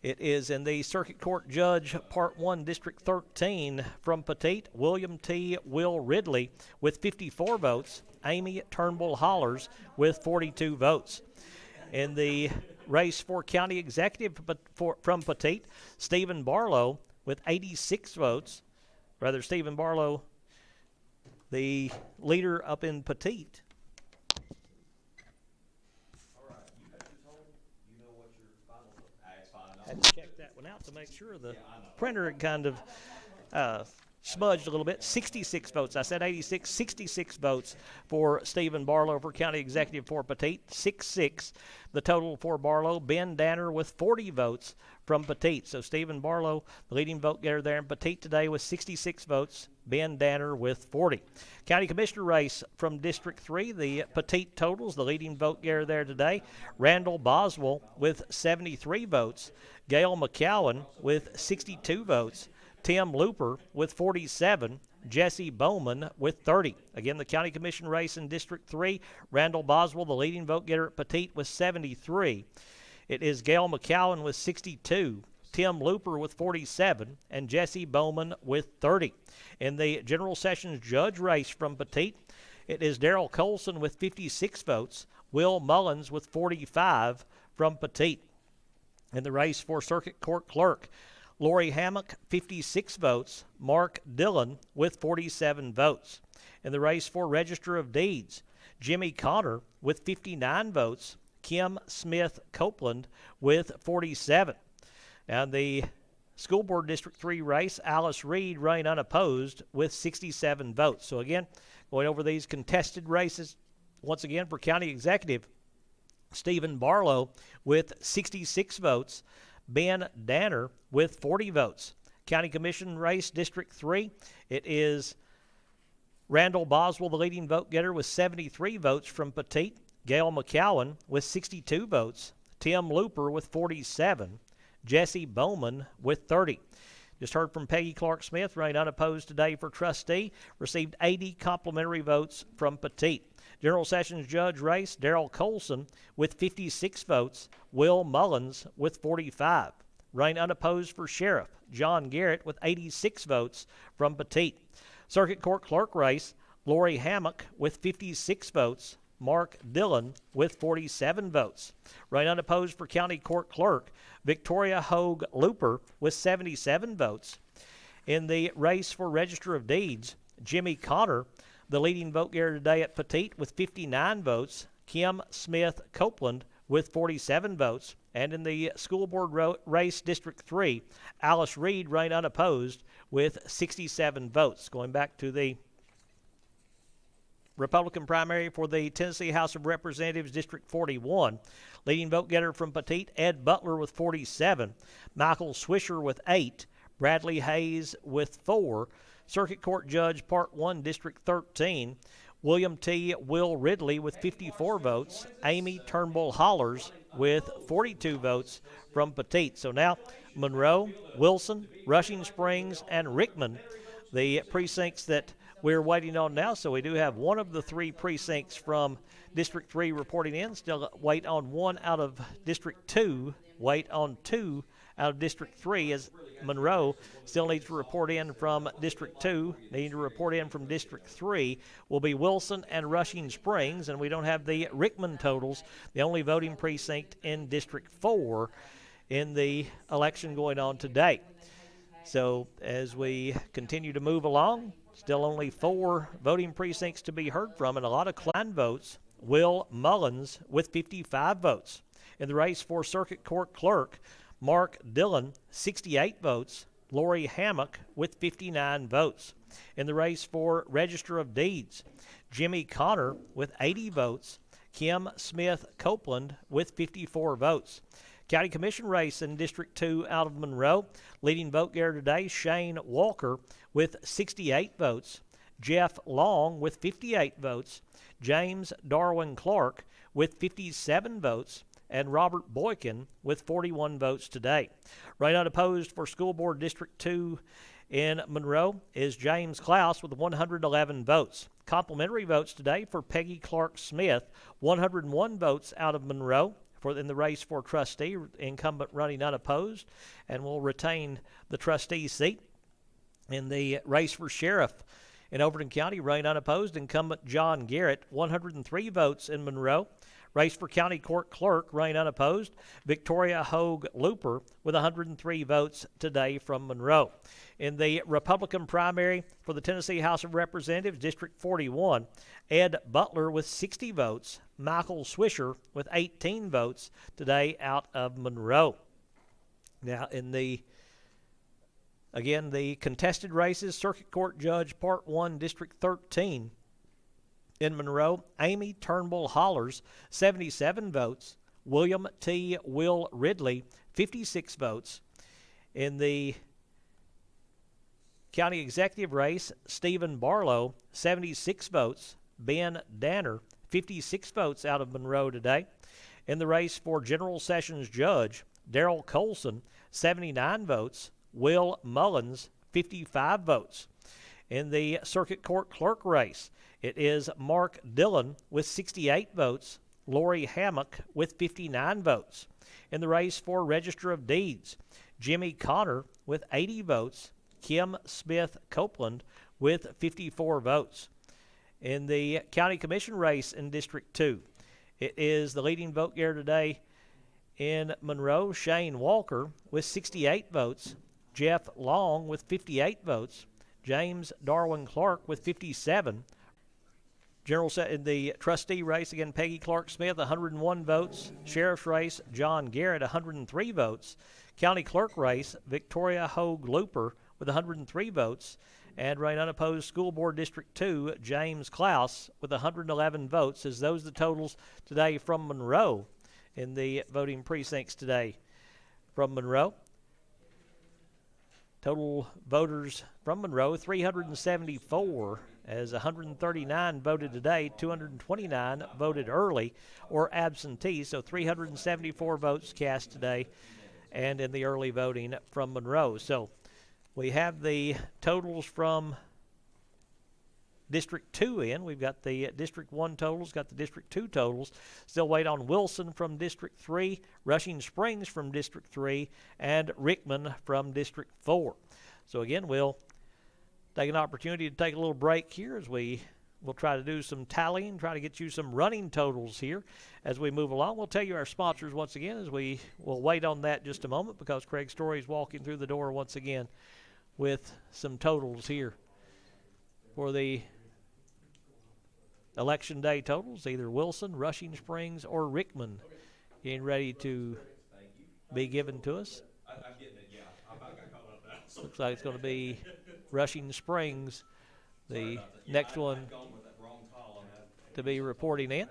it is in the Circuit Court Judge Part 1, District 13 from Petite, William T. Will Ridley with 54 votes, Amy Turnbull Hollers with 42 votes. In the race for County Executive from Petite, Stephen Barlow with 86 votes. Rather, Stephen Barlow, the leader up in Petite. Had to check that one out to make sure the printer had kind of smudged a little bit. 66 votes. I said 86. 66 votes for Stephen Barlow for County Executive for Petite. 6-6. The total for Barlow. Ben Danner with 40 votes from Petite. So Stephen Barlow, the leading vote getter there in Petite today with 66 votes. Ben Danner with 40. County Commissioner race from District 3, the Petite totals, the leading vote getter there today. Randall Boswell with 73 votes. Gail McCowan with 62 votes. Tim Looper with 47. Jesse Bowman with 30. Again, the County Commission race in District 3, Randall Boswell, the leading vote getter at Petite, with 73. It is Gail McCowan with 62. Tim Looper with 47, and Jesse Bowman with 30. In the General Sessions Judge race from Petite, it is Darrell Colson with 56 votes, Will Mullins with 45 from Petite. In the race for Circuit Court Clerk, Lori Hammock, 56 votes, Mark Dillon with 47 votes. In the race for Register of Deeds, Jimmy Connor with 59 votes, Kim Smith Copeland with 47. Now, the School Board District 3 race, Alice Reed running unopposed with 67 votes. So, again, going over these contested races, once again, for County Executive, Stephen Barlow with 66 votes, Ben Danner with 40 votes. County Commission race, District 3, it is Randall Boswell, the leading vote getter, with 73 votes from Petite, Gail McCowan with 62 votes, Tim Looper with 47, Jesse Bowman with 30. Just heard from Peggy Clark Smith, running unopposed today for trustee, received 80 complimentary votes from Petite. General Sessions Judge race, Darrell Colson with 56 votes, Will Mullins with 45. Running unopposed for Sheriff, John Garrett with 86 votes from Petite. Circuit Court Clerk race, Lori Hammock with 56 votes, Mark Dillon with 47 votes. Running unopposed for County Court Clerk, Victoria Hogue Looper with 77 votes. In the race for Register of Deeds, Jimmy Connor, the leading vote getter today at Petite, with 59 votes. Kim Smith Copeland with 47 votes. And in the School Board race, District 3, Alice Reed running unopposed with 67 votes. Going back to the Republican primary for the Tennessee House of Representatives, District 41. Leading vote getter from Petite, Ed Butler with 47. Michael Swisher with 8. Bradley Hayes with 4. Circuit Court Judge, Part 1, District 13, William T. Will Ridley with 54 votes, Amy Turnbull Hollers with 42 votes from Petite. So now Monroe, Wilson, Rushing Springs, and Rickman, the precincts that we're waiting on now. So we do have one of the three precincts from District 3 reporting in. Still wait on one out of District 2, wait on two out of District 3, as Monroe still needs to report in from District 2. Needing to report in from District 3 will be Wilson and Rushing Springs, and we don't have the Rickman totals, the only voting precinct in District 4 in the election going on today. So as we continue to move along, still only 4 voting precincts to be heard from, and a lot of Klein votes. Will Mullins with 55 votes. In the race for Circuit Court Clerk, Mark Dillon, 68 votes. Lori Hammock with 59 votes. In the race for Register of Deeds, Jimmy Connor with 80 votes. Kim Smith Copeland with 54 votes. County Commission race in District 2 out of Monroe. Leading vote getter today, Shane Walker with 68 votes. Jeff Long with 58 votes. James Darwin Clark with 57 votes. and Robert Boykin with 41 votes today. Right unopposed for School Board District 2 in Monroe is James Klaus with 111 votes. Complimentary votes today for Peggy Clark Smith, 101 votes out of Monroe in the race for trustee, incumbent running unopposed, and will retain the trustee seat. In the race for sheriff in Overton County, running unopposed, incumbent John Garrett, 103 votes in Monroe. Race for county court clerk, running unopposed, Victoria Hogue Looper with 103 votes today from Monroe. In the Republican primary for the Tennessee House of Representatives, District 41, Ed Butler with 60 votes, Michael Swisher with 18 votes today out of Monroe. Now, in the contested races, Circuit Court Judge Part 1, District 13, in Monroe, Amy Turnbull Hollers, 77 votes. William T. Will Ridley, 56 votes. In the county executive race, Stephen Barlow, 76 votes. Ben Danner, 56 votes out of Monroe today. In the race for General Sessions Judge, Darrell Colson, 79 votes. Will Mullins, 55 votes. In the Circuit Court Clerk race, it is Mark Dillon with 68 votes, Lori Hammock with 59 votes. In the race for Register of Deeds, Jimmy Connor with 80 votes, Kim Smith Copeland with 54 votes. In the County Commission race in District 2, it is the leading vote getter today in Monroe, Shane Walker with 68 votes, Jeff Long with 58 votes, James Darwin Clark with 57. In the trustee race, again, Peggy Clark Smith, 101 votes. Sheriff's race, John Garrett, 103 votes. County clerk race, Victoria Hogue Looper with 103 votes. And running unopposed, School Board District 2, James Klaus with 111 votes. As those are the totals today from Monroe in the voting precincts today from Monroe. Total voters from Monroe, 374, as 139 voted today, 229 voted early or absentee, so 374 votes cast today and in the early voting from Monroe. So we have the totals from District 2 in. We've got the District 1 totals, got the District 2 totals. Still wait on Wilson from District 3, Rushing Springs from District 3, and Rickman from District 4. So again, we'll take an opportunity to take a little break here as we'll try to do some tallying, try to get you some running totals here as we move along. We'll tell you our sponsors once again as we will wait on that just a moment because Craig Story is walking through the door once again with some totals here for the Election Day totals, either Wilson, Rushing Springs, or Rickman getting ready to be given to us. I'm getting it, yeah. I got caught up now. Looks like it's going to be Rushing Springs, the next one to be reporting in.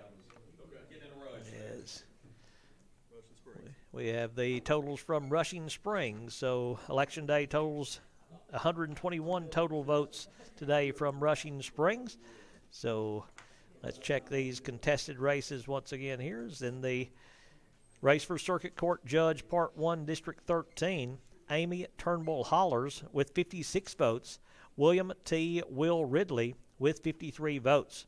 Yes. We have the totals from Rushing Springs. So Election Day totals, 121 total votes today from Rushing Springs. So let's check these contested races once again here. In the race for Circuit Court Judge Part 1, District 13, Amy Turnbull Hollers with 56 votes, William T. Will Ridley with 53 votes.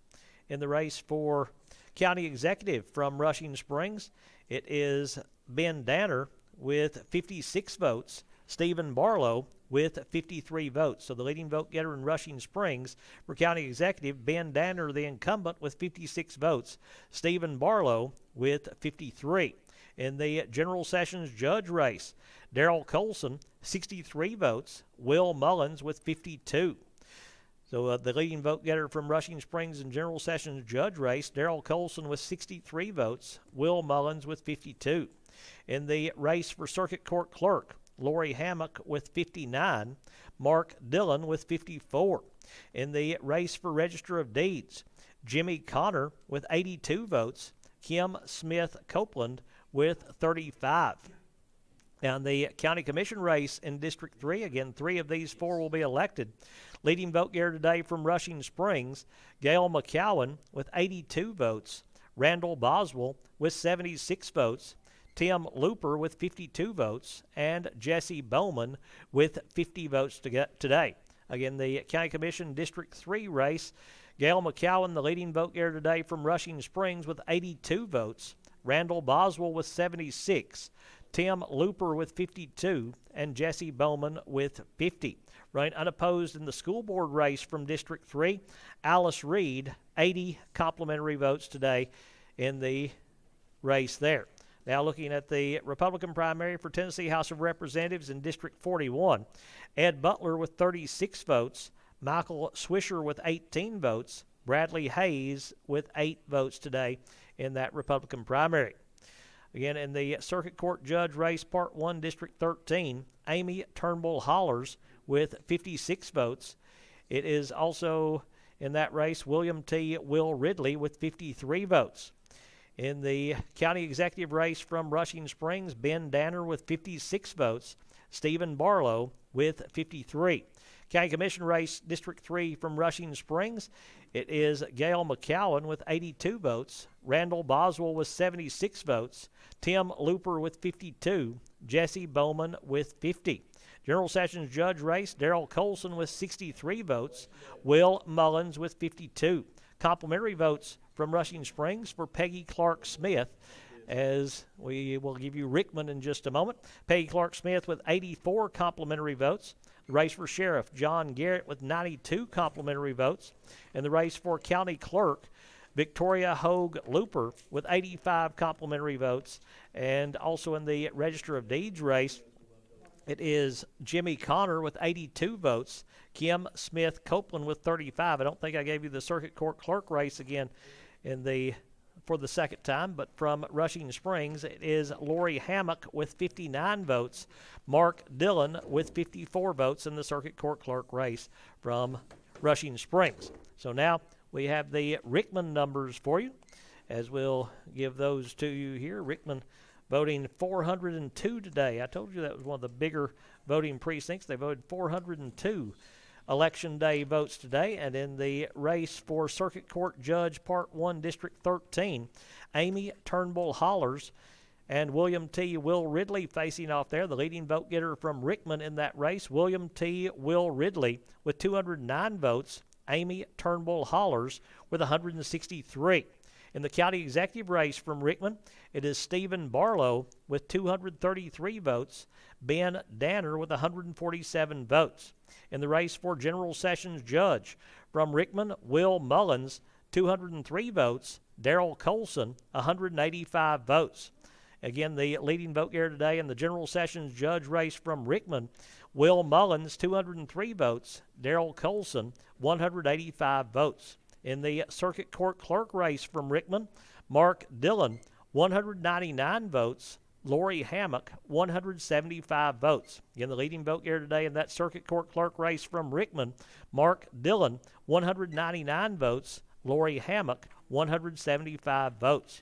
In the race for County Executive from Rushing Springs, it is Ben Danner with 56 votes, Stephen Barlow with 53 votes. So the leading vote getter in Rushing Springs for County Executive, Ben Danner, the incumbent, with 56 votes, Stephen Barlow with 53. In the General Sessions Judge race, Darrell Colson, 63 votes, Will Mullins with 52. So the leading vote getter from Rushing Springs in General Sessions Judge race, Darrell Colson with 63 votes, Will Mullins with 52. In the race for Circuit Court Clerk, Lori Hammock with 59, Mark Dillon with 54. In the race for Register of Deeds, Jimmy Connor with 82 votes, Kim Smith Copeland with 35. Now in the County Commission race in District 3, again, 3 of these 4 will be elected. Leading vote getter today from Rushing Springs, Gail McCowan with 82 votes, Randall Boswell with 76 votes, Tim Looper with 52 votes, and Jesse Bowman with 50 votes today. Again, the County Commission District 3 race, Gail McCowan, the leading vote getter today from Rushing Springs with 82 votes, Randall Boswell with 76, Tim Looper with 52, and Jesse Bowman with 50. Running unopposed in the school board race from District 3, Alice Reed, 80 complimentary votes today in the race there. Now looking at the Republican primary for Tennessee House of Representatives in District 41, Ed Butler with 36 votes, Michael Swisher with 18 votes, Bradley Hayes with 8 votes today in that Republican primary. Again, in the Circuit Court Judge race, Part 1, District 13, Amy Turnbull Hollers with 56 votes. It is also in that race William T. Will Ridley with 53 votes. In the county executive race from Rushing Springs, Ben Danner with 56 votes, Stephen Barlow with 53. County Commission race, District 3 from Rushing Springs, it is Gail McCowan with 82 votes, Randall Boswell with 76 votes, Tim Looper with 52, Jesse Bowman with 50. General Sessions Judge race, Darrell Colson with 63 votes, Will Mullins with 52. Complimentary votes from Rushing Springs for Peggy Clark Smith, as we will give you Rickman in just a moment. Peggy Clark Smith with 84 complimentary votes. The race for Sheriff, John Garrett with 92 complimentary votes. And the race for County Clerk, Victoria Hogue Looper with 85 complimentary votes. And also in the Register of Deeds race, it is Jimmy Connor with 82 votes, Kim Smith Copeland with 35. I don't think I gave you the Circuit Court Clerk race again for the second time, but from Rushing Springs, it is Lori Hammock with 59 votes, Mark Dillon with 54 votes in the Circuit Court Clerk race from Rushing Springs. So now we have the Rickman numbers for you, as we'll give those to you here. Rickman voting 402 today. I told you that was one of the bigger voting precincts. They voted 402 Election Day votes today. And in the race for Circuit Court Judge Part 1, District 13, Amy Turnbull Hollers and William T. Will Ridley facing off there. The leading vote getter from Rickman in that race, William T. Will Ridley with 209 votes, Amy Turnbull Hollers with 163. In the county executive race from Rickman, it is Stephen Barlow with 233 votes, Ben Danner with 147 votes. In the race for General Sessions Judge from Rickman, Will Mullins, 203 votes, Darrell Colson, 185 votes. Again, the leading vote getter today in the General Sessions Judge race from Rickman, Will Mullins, 203 votes, Darrell Colson, 185 votes. In the Circuit Court Clerk race from Rickman, Mark Dillon, 199 votes, Lori Hammock, 175 votes. Again, the leading vote getter today in that Circuit Court Clerk race from Rickman, Mark Dillon, 199 votes, Lori Hammock, 175 votes.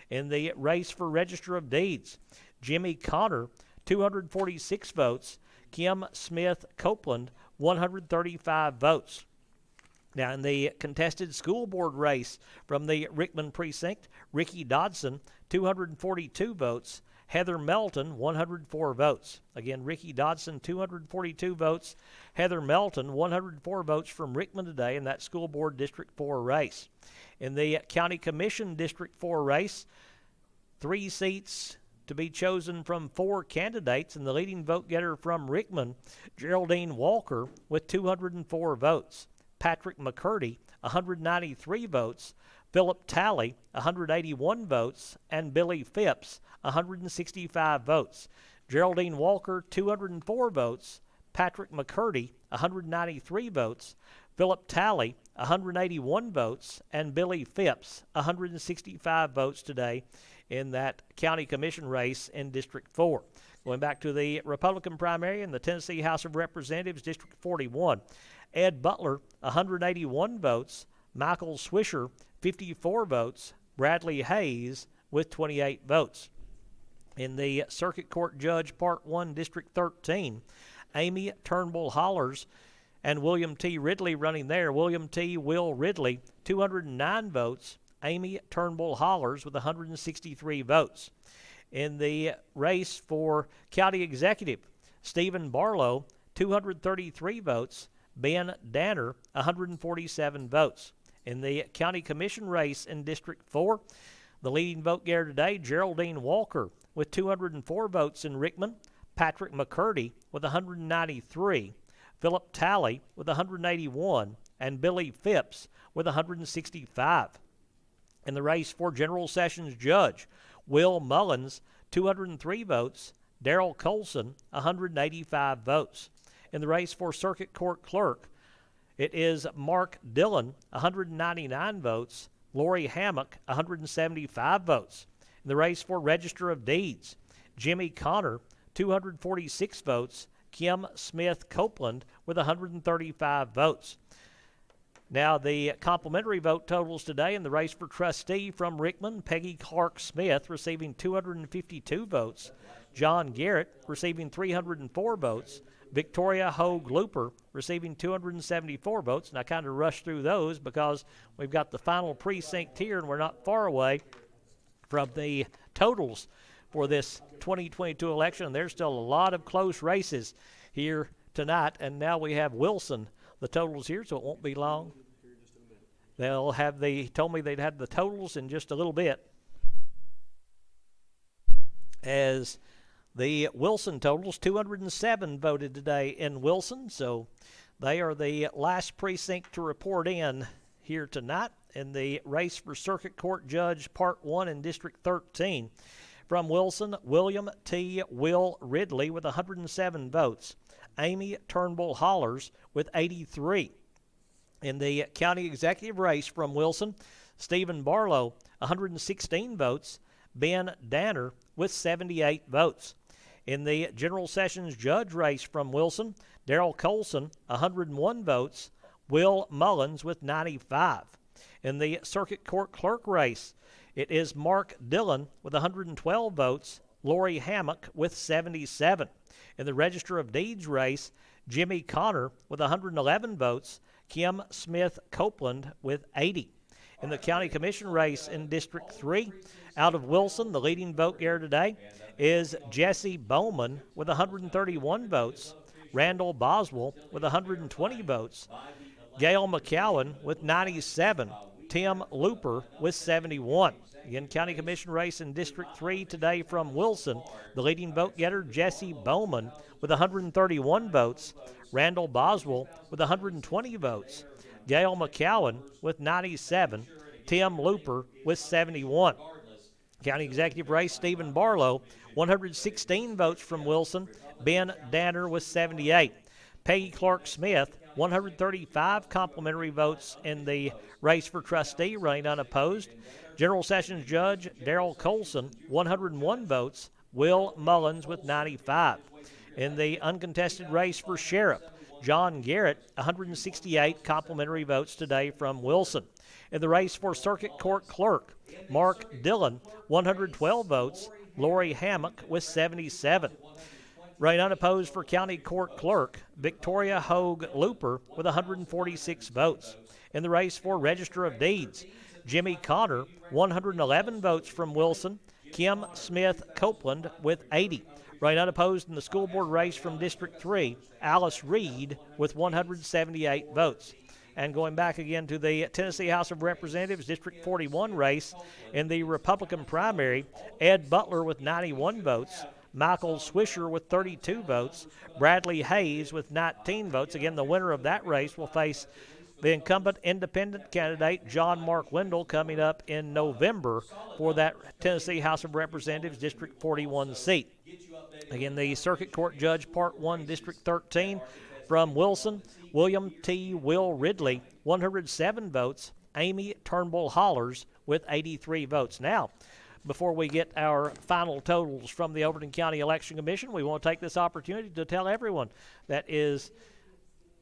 In the race for Register of Deeds, Jimmy Connor, 246 votes, Kim Smith Copeland, 135 votes. Now, in the contested school board race from the Rickman precinct, Ricky Dodson, 242 votes, Heather Melton, 104 votes. Again, Ricky Dodson, 242 votes, Heather Melton, 104 votes from Rickman today in that school board District 4 race. In the County Commission District 4 race, 3 seats to be chosen from 4 candidates, and the leading vote getter from Rickman, Geraldine Walker, with 204 votes. Patrick McCurdy, 193 votes, Philip Talley, 181 votes, and Billy Phipps, 165 votes. Geraldine Walker, 204 votes, Patrick McCurdy, 193 votes, Philip Talley, 181 votes, and Billy Phipps, 165 votes today in that county commission race in District 4. Going back to the Republican primary in the Tennessee House of Representatives, District 41, Ed Butler, 181 votes, Michael Swisher, 54 votes, Bradley Hayes with 28 votes. In the Circuit Court Judge Part 1, District 13, Amy Turnbull Hollers and William T. Ridley running there. William T. Will Ridley, 209 votes, Amy Turnbull Hollers with 163 votes. In the race for county executive, Stephen Barlow, 233 votes. Ben Danner, 147 votes. In the county commission race in District 4, the leading vote getter today, Geraldine Walker, with 204 votes in Rickman. Patrick McCurdy with 193. Philip Talley with 181. And Billy Phipps with 165. In the race for General Sessions Judge, Will Mullins, 203 votes. Darrell Colson, 185 votes. In the race for Circuit Court Clerk, it is Mark Dillon, 199 votes. Lori Hammock, 175 votes. In the race for Register of Deeds, Jimmy Connor, 246 votes. Kim Smith Copeland with 135 votes. Now the complimentary vote totals today in the race for trustee from Rickman, Peggy Clark Smith receiving 252 votes. John Garrett receiving 304 votes. Victoria Hogue Looper receiving 274 votes, and I kind of rushed through those because we've got the final precinct here, and we're not far away from the totals for this 2022 election. There's still a lot of close races here tonight, and now we have Wilson, the totals here, so it won't be long. They told me they'd have the totals in just a little bit. As the Wilson totals, 207 voted today in Wilson, so they are the last precinct to report in here tonight in the race for Circuit Court Judge Part 1 in District 13. From Wilson, William T. Will Ridley with 107 votes. Amy Turnbull Hollers with 83. In the county executive race from Wilson, Stephen Barlow, 116 votes. Ben Danner with 78 votes. In the General Sessions Judge race from Wilson, Darrell Colson, 101 votes. Will Mullins with 95. In the Circuit Court Clerk race, it is Mark Dillon with 112 votes. Lori Hammock with 77. In the Register of Deeds race, Jimmy Connor with 111 votes. Kim Smith Copeland with 80. In the County Commission race in District 3, out of Wilson, the leading vote getter today is Jesse Bowman with 131 votes. Randall Boswell with 120 votes. Gail McCowan with 97. Tim Looper with 71. Again, County Commission race in District 3 today from Wilson. The leading vote getter, Jesse Bowman, with 131 votes. Randall Boswell with 120 votes. Gail McCowan with 97. Tim Looper with 71. County Executive race, Stephen Barlow, 116 votes from Wilson. Ben Danner with 78. Peggy Clark Smith, 135 complimentary votes in the race for trustee, running unopposed. General Sessions Judge Darrell Colson, 101 votes. Will Mullins with 95. In the uncontested race for sheriff, John Garrett, 168 complimentary votes today from Wilson. In the race for Circuit Court Clerk, Mark Dillon, 112 votes. Lori Hammock with 77. Running unopposed for County Court Clerk, Victoria Hogue Looper with 146 votes. In the race for Register of Deeds, Jimmy Connor, 111 votes from Wilson. Kim Smith Copeland with 80. Running unopposed in the school board race from District 3, Alice Reed with 178 votes. And going back again to the Tennessee House of Representatives District 41 race, in the Republican primary, Ed Butler with 91 votes, Michael Swisher with 32 votes, Bradley Hayes with 19 votes. Again, the winner of that race will face the incumbent independent candidate, John Mark Wendell, coming up in November for that Tennessee House of Representatives District 41 seat. Again, the Circuit Court Judge Part 1, District 13, from Wilson, William T. Will Ridley, 107 votes. Amy Turnbull Hollers with 83 votes. Now, before we get our final totals from the Overton County Election Commission, we want to take this opportunity to tell everyone that is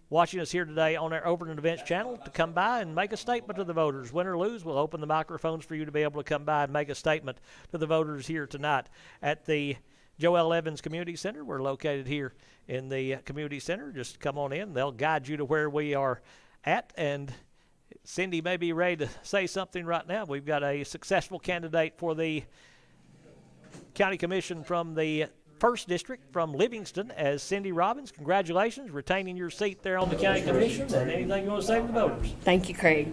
watching us here today on our Overton Events channel to come by and make a statement to the voters. Win or lose, we'll open the microphones for you to be able to come by and make a statement to the voters here tonight at the Joel Evans Community Center. We're located here in the community center. Just come on in. They'll guide you to where we are at. And Cindy may be ready to say something right now. We've got a successful candidate for the county commission from the 1st District from Livingston as Cindy Robbins. Congratulations, retaining your seat there on the county commission, and anything you want to say to the voters? Thank you, Craig.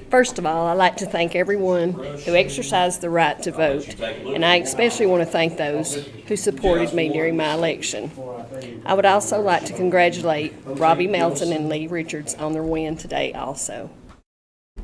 First of all, I'd like to thank everyone who exercised the right to vote, and I especially want to thank those who supported me during my election. I would also like to congratulate Robbie Melton and Lee Richards on their win today also.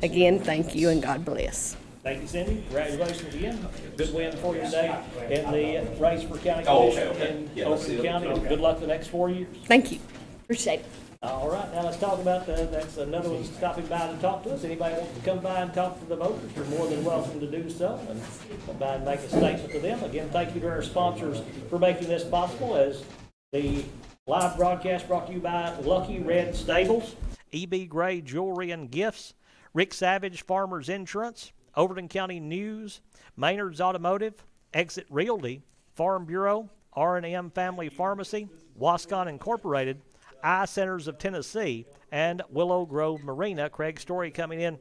Again, thank you and God bless. Thank you, Cindy. Congratulations again. Good win for you today in the race for county commission in Overton County. Good luck the next 4 years. Thank you. Appreciate it. All right, now let's talk about that's another one stopping by to talk to us. Anybody wants to come by and talk to the voters, you're more than welcome to do so, and come by and make a statement to them. Again, thank you to our sponsors for making this possible, as the live broadcast brought to you by Lucky Red Stables, E.B. Gray Jewelry and Gifts, Rick Savage Farmers Insurance, Overton County News, Maynard's Automotive, Exit Realty, Farm Bureau, R&M Family Pharmacy, Wascon Incorporated, Eye Centers of Tennessee, and Willow Grove Marina. Craig Story coming in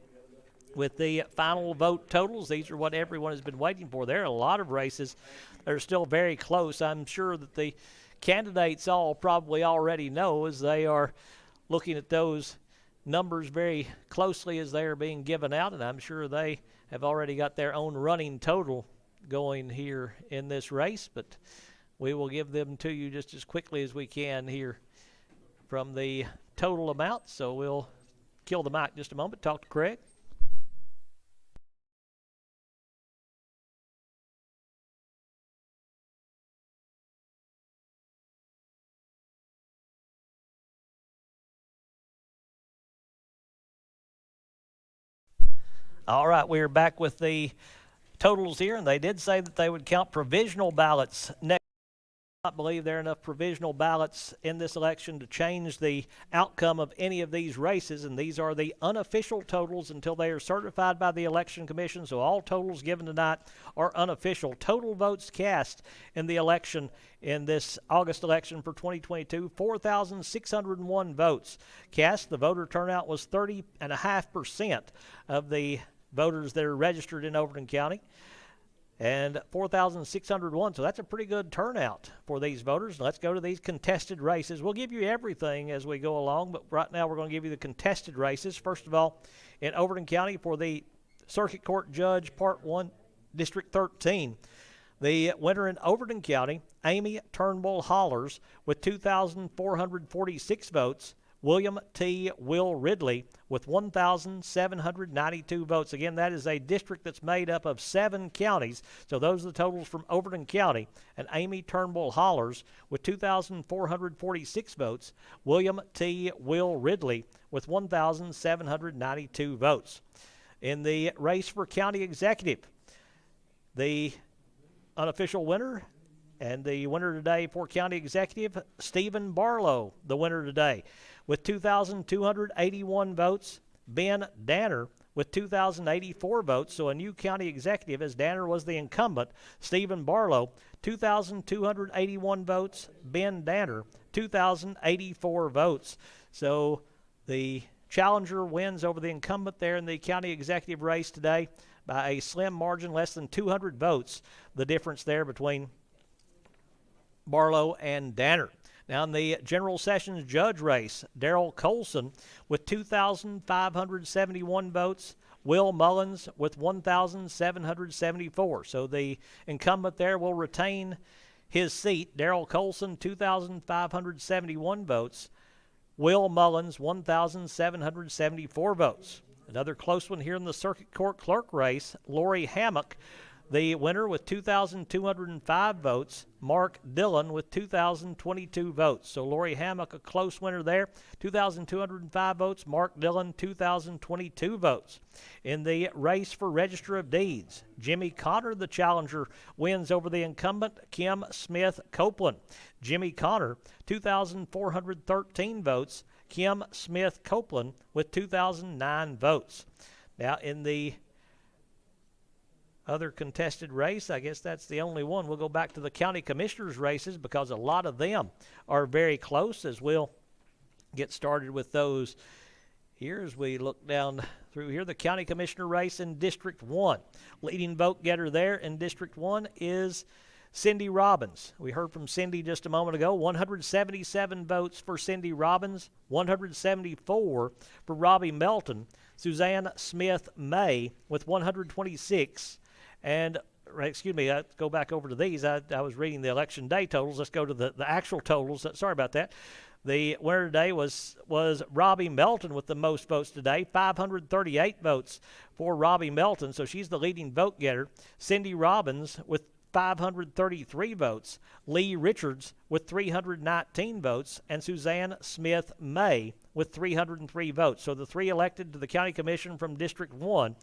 with the final vote totals. These are what everyone has been waiting for. There are a lot of races that are still very close. I'm sure that the candidates all probably already know, as they are looking at those numbers very closely as they are being given out, and I'm sure they have already got their own running total going here in this race, but we will give them to you just as quickly as we can here from the total amount. So we'll kill the mic just a moment, talk to Craig. All right, we're back with the totals here, and they did say that they would count provisional ballots next. I believe there are enough provisional ballots in this election to change the outcome of any of these races, and these are the unofficial totals until they are certified by the Election Commission. So all totals given tonight are unofficial. Total votes cast in the election in this August election for 2022, 4,601 votes cast. The voter turnout was 30.5% of the voters that are registered in Overton County, and 4,601, so that's a pretty good turnout for these voters. Let's go to these contested races. We'll give you everything as we go along, but right now we're going to give you the contested races. First of all, in Overton County for the Circuit Court Judge Part 1, District 13, the winner in Overton County, Amy Turnbull Hollers, with 2,446 votes. William T. Will Ridley with 1,792 votes. Again, that is a district that's made up of 7 counties. So those are the totals from Overton County. And Amy Turnbull Hollers with 2,446 votes. William T. Will Ridley with 1,792 votes. In the race for county executive, the unofficial winner and the winner today for county executive, Stephen Barlow, the winner today, with 2,281 votes. Ben Danner with 2,084 votes. So a new county executive, as Danner was the incumbent. Stephen Barlow, 2,281 votes. Ben Danner, 2,084 votes. So the challenger wins over the incumbent there in the county executive race today by a slim margin, less than 200 votes. The difference there between Barlow and Danner. Now in the General Sessions judge race, Darrell Colson with 2,571 votes. Will Mullins with 1,774. So the incumbent there will retain his seat. Darrell Colson, 2,571 votes. Will Mullins, 1,774 votes. Another close one here in the Circuit Court Clerk race, Lori Hammock, the winner with 2,205 votes. Mark Dillon with 2,022 votes. So Lori Hammock, a close winner there. 2,205 votes. Mark Dillon, 2,022 votes. In the race for Register of Deeds, Jimmy Connor, the challenger, wins over the incumbent, Kim Smith Copeland. Jimmy Connor, 2,413 votes. Kim Smith Copeland with 2,009 votes. Now in the other contested race, I guess that's the only one. We'll go back to the county commissioners races because a lot of them are very close, as we'll get started with those here as we look down through here. The county commissioner race in District 1. Leading vote getter there in District 1 is Cindy Robbins. We heard from Cindy just a moment ago. 177 votes for Cindy Robbins, 174 for Robbie Melton. Suzanne Smith May with 126. And, excuse me, I go back over to these. I was reading the election day totals. Let's go to the actual totals. Sorry about that. The winner today was Robbie Melton with the most votes today, 538 votes for Robbie Melton, so she's the leading vote getter. Cindy Robbins with 533 votes, Lee Richards with 319 votes, and Suzanne Smith May with 303 votes. So the three elected to the County Commission from District 1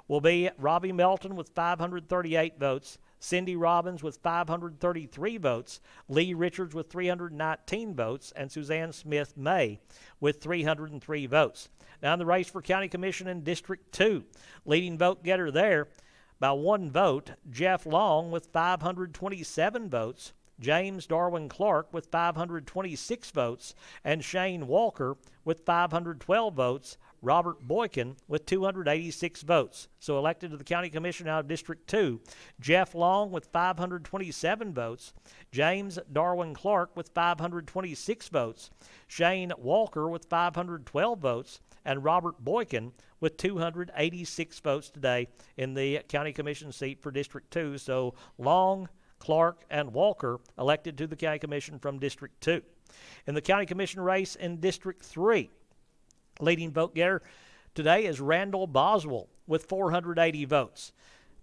will be Robbie Melton with 538 votes, Cindy Robbins with 533 votes, Lee Richards with 319 votes, and Suzanne Smith May with 303 votes. Now in the race for County Commission in District 2, leading vote getter there by one vote, Jeff Long with 527 votes, James Darwin Clark with 526 votes, and Shane Walker with 512 votes, Robert Boykin with 286 votes. So elected to the County Commission out of District 2, Jeff Long with 527 votes, James Darwin Clark with 526 votes, Shane Walker with 512 votes, and Robert Boykin with 286 votes today in the County Commission seat for District 2. So Long, Clark, and Walker elected to the County Commission from District 2. In the County Commission race in District 3, leading vote getter today is Randall Boswell with 480 votes.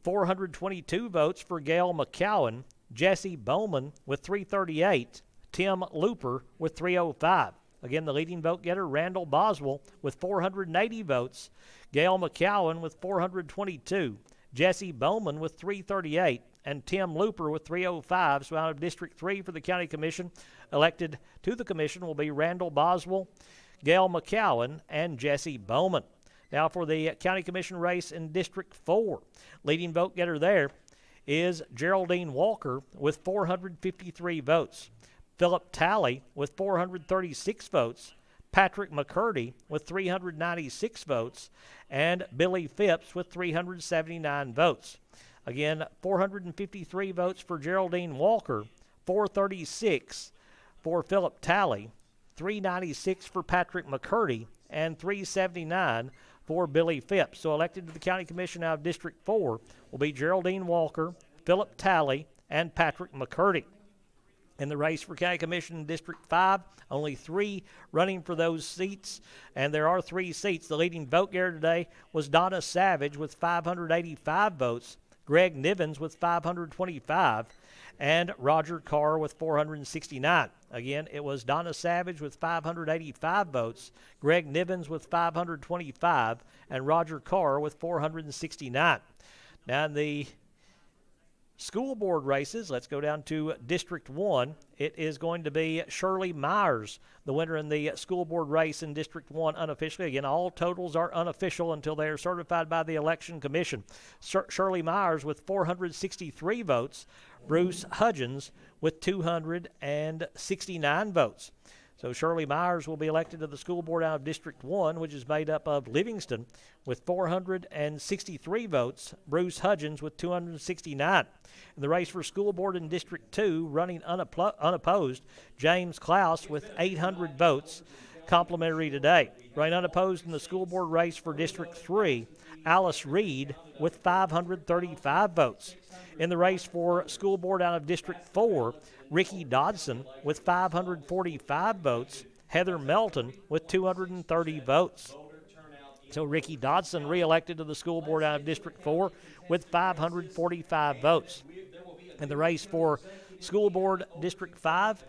422 votes for Gail McCowan, Jesse Bowman with 338, Tim Looper with 305. Again, the leading vote getter, Randall Boswell, with 480 votes. Gail McCowan with 422. Jesse Bowman with 338. And Tim Looper with 305. So out of District 3 for the County Commission, elected to the Commission will be Randall Boswell, Gail McCowan, and Jesse Bowman. Now for the County Commission race in District 4. Leading vote getter there is Geraldine Walker with 453 votes. Philip Talley with 436 votes, Patrick McCurdy with 396 votes, and Billy Phipps with 379 votes. Again, 453 votes for Geraldine Walker, 436 for Philip Talley, 396 for Patrick McCurdy, and 379 for Billy Phipps. So elected to the County Commission out of District 4 will be Geraldine Walker, Philip Talley, and Patrick McCurdy. In the race for County Commission in District 5, only 3 running for those seats, and there are 3 seats. The leading vote getter today was Donna Savage with 585 votes, Greg Nivens with 525, and Roger Carr with 469. Again, it was Donna Savage with 585 votes, Greg Nivens with 525, and Roger Carr with 469. Now in the school board races, let's go down to District 1. It is going to be Shirley Myers, the winner in the school board race in District 1 unofficially. Again, all totals are unofficial until they are certified by the Election Commission. Shirley Myers with 463 votes, Bruce Hudgens with 269 votes. So Shirley Myers will be elected to the school board out of District 1, which is made up of Livingston with 463 votes, Bruce Hudgens with 269. In the race for school board in District 2, running unopposed, James Klaus with 800 votes, complimentary today. Running unopposed in the school board race for District 3, Alice Reed with 535 votes. In the race for school board out of District 4, Ricky Dodson with 545 votes, Heather Melton with 230 votes. So Ricky Dodson reelected to the school board out of District 4 with 545 votes. In the race for school board District 5,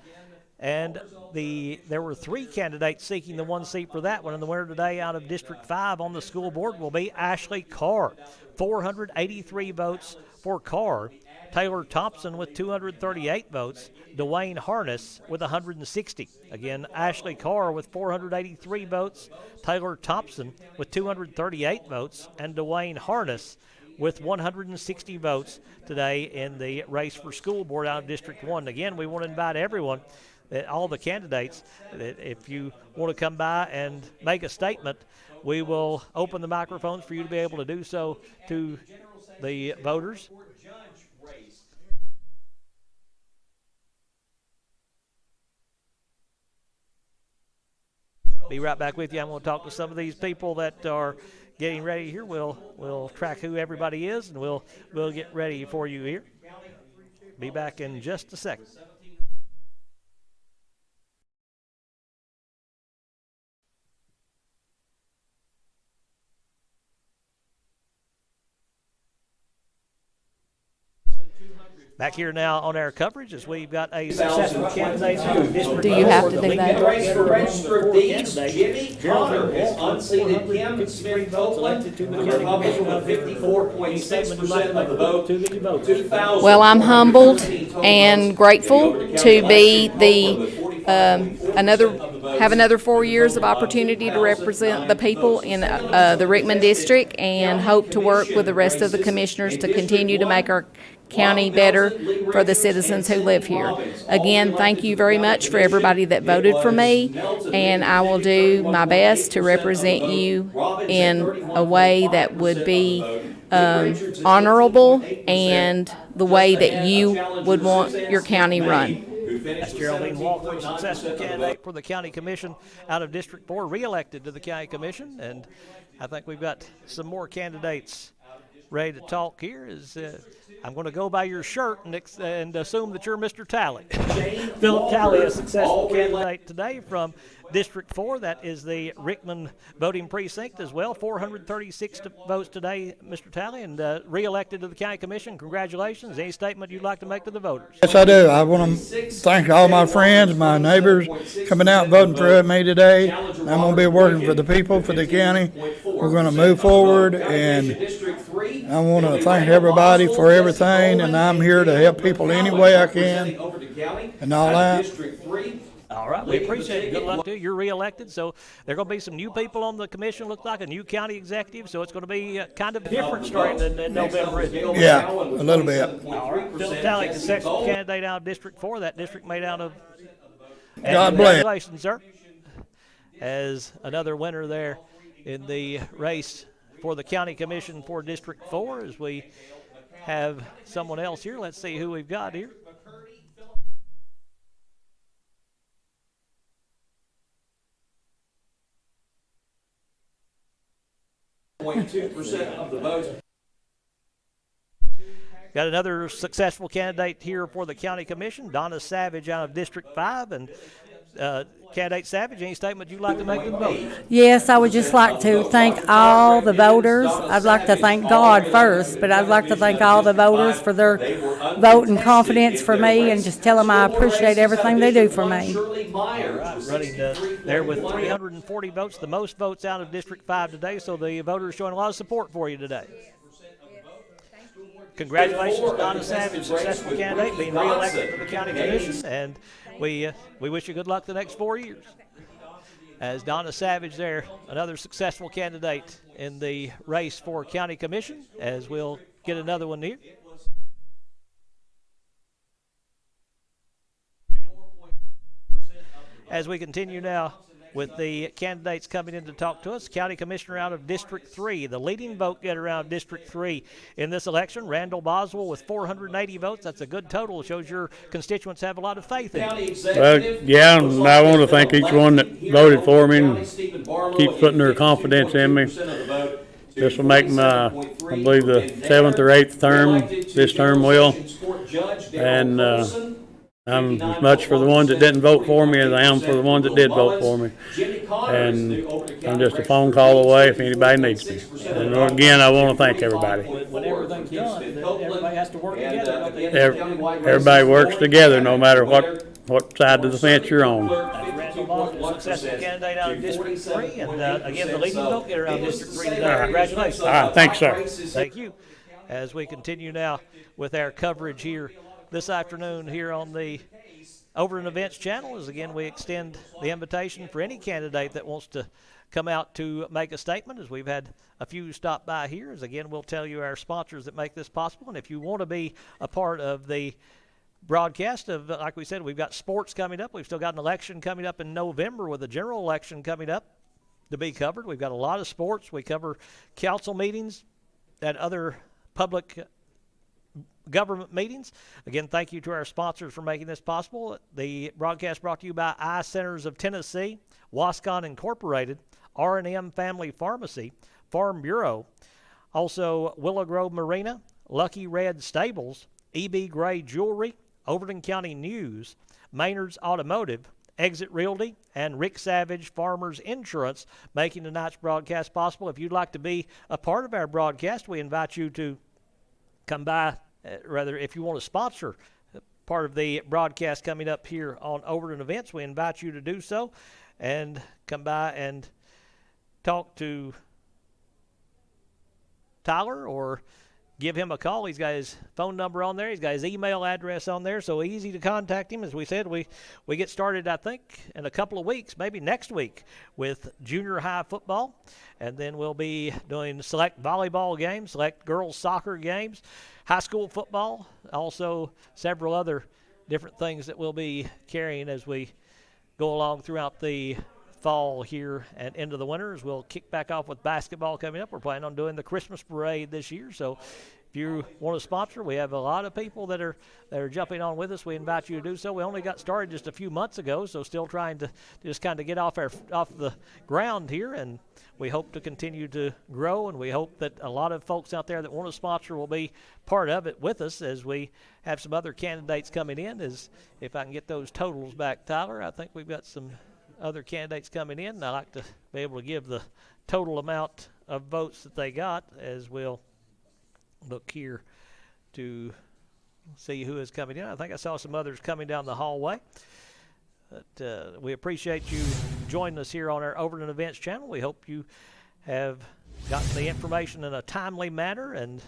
and there were 3 candidates seeking the one seat for that one, and the winner today out of District 5 on the school board will be Ashley Carr. 483 votes for Carr. Taylor Thompson with 238 votes, Dwayne Harness with 160. Again, Ashley Carr with 483 votes, Taylor Thompson with 238 votes, and Dwayne Harness with 160 votes today in the race for school board out of District 1. Again, we want to invite everyone, all the candidates, that if you want to come by and make a statement, we will open the microphones for you to be able to do so to the voters. be right back with you. I'm going to talk to some of these people that are getting ready here. We'll track who everybody is, and we'll get ready for you here. Be back in just a second. Back here now on our coverage as we've got a successful candidate out of District. Do you have to do In that? the race for Register of Deeds, Jimmy Connor has unseated Kim Smith Copeland, the Republican with 54.6% of the vote. 2000. Well, I'm humbled and grateful to be have another 4 years of opportunity to represent the people in the Rickman district, and hope to work with the rest of the commissioners to continue to make our county better for the citizens who live here. Again, thank you very much for everybody that voted for me, and I will do my best to represent you in a way that would be honorable and the way that you would want your county run. That's Geraldine Walker, successful candidate for the county commission out of District 4, reelected to the county commission. And I think we've got some more candidates ready to talk here. I'm going to go by your shirt and assume that you're Mr. Talley. Philip Talley, a successful candidate today from District 4. That is the Rickman voting precinct as well. 436 votes today, Mr. Talley, and re-elected to the county commission. Congratulations. Any statement you'd like to make to the voters? Yes, I do. I want to thank all my friends, my neighbors coming out and voting for me today. I'm going to be working for the people, for the county. We're going to move forward, and I want to thank everybody for everything, and I'm here to help people any way I can and all that. All right, we appreciate it. Good luck to you. You're re-elected, so there are going to be some new people on the commission, looks like, a new county executive, so it's going to be kind of different starting in November. Yeah, a little bit. All right. Philip Talley, successful candidate out of District 4, that district made out of... God bless. Congratulations, sir, as another winner there in the race for the county commission for District 4, as we have someone else here. Let's see who we've got here. 0.2% of the votes. Got another successful candidate here for the county commission, Donna Savage out of District 5. And candidate Savage, any statement you'd like to make to the voters? Yes, I would just like to thank all the voters. I'd like to thank God first, but I'd like to thank all the voters for their vote and confidence for me, and just tell them I appreciate everything they do for me. Running there with 340 votes, the most votes out of District 5 today, so the voters showing a lot of support for you today. Congratulations, Donna Savage, successful candidate, being re-elected to the county commission, and we wish you good luck the next 4 years. As Donna Savage there, another successful candidate in the race for county commission, as we'll get another one here. As we continue now with the candidates coming in to talk to us, County Commissioner out of District 3, the leading vote getter out of District 3 in this election, Randall Boswell with 480 votes. That's a good total. It shows your constituents have a lot of faith in you. Yeah, and I want to thank each one that voted for me and keep putting their confidence in me. This will make my, I believe, the 7th or 8th term. This term will. And I'm as much for the ones that didn't vote for me as I am for the ones that did vote for me. And I'm just a phone call away if anybody needs me. And again, I want to thank everybody. When everything's done, everybody has to work together. Everybody works together no matter what side of the fence you're on. Randall Boswell, successful candidate out of District 3, and again, the leading vote getter out of District 3 today. Congratulations. Thanks, sir. Thank you. As we continue now with our coverage here this afternoon here on the Overton Events channel, as again we extend the invitation for any candidate that wants to come out to make a statement, as we've had a few stop by here. As again, we'll tell you our sponsors that make this possible, and if you want to be a part of the broadcast of, like we said, we've got sports coming up. We've still got an election coming up in November with a general election coming up to be covered. We've got a lot of sports. We cover council meetings and other public government meetings. Again, thank you to our sponsors for making this possible. The broadcast brought to you by Eye Centers of Tennessee, Wascon Incorporated, R&M Family Pharmacy, Farm Bureau, also Willow Grove Marina, Lucky Red Stables, E.B. Gray Jewelry, Overton County News, Maynard's Automotive, Exit Realty, and Rick Savage Farmers Insurance, making tonight's broadcast possible. If you'd like to be a part of our broadcast, we invite you to come by. Rather, if you want to sponsor part of the broadcast coming up here on Overton Events, we invite you to do so and come by and talk to Tyler or give him a call. He's got his phone number on there. He's got his email address on there, so easy to contact him. As we said, we get started, I think, in a couple of weeks, maybe next week, with junior high football. And then we'll be doing select volleyball games, select girls soccer games, high school football, also several other different things that we'll be carrying as we go along throughout the fall here and into the winter. As we'll kick back off with basketball coming up. We're planning on doing the Christmas parade this year, so if you want to sponsor, we have a lot of people that are jumping on with us. We invite you to do so. We only got started just a few months ago, so still trying to just kind of get off the ground here, and we hope to continue to grow, and we hope that a lot of folks out there that want to sponsor will be part of it with us as we have some other candidates coming in. As if I can get those totals back, Tyler, I think we've got some other candidates coming in, and I like to be able to give the total amount of votes that they got, as we'll look here to see who is coming in. I think I saw some others coming down the hallway. But we appreciate you joining us here on our Overton Events channel. We hope you have gotten the information in a timely manner, and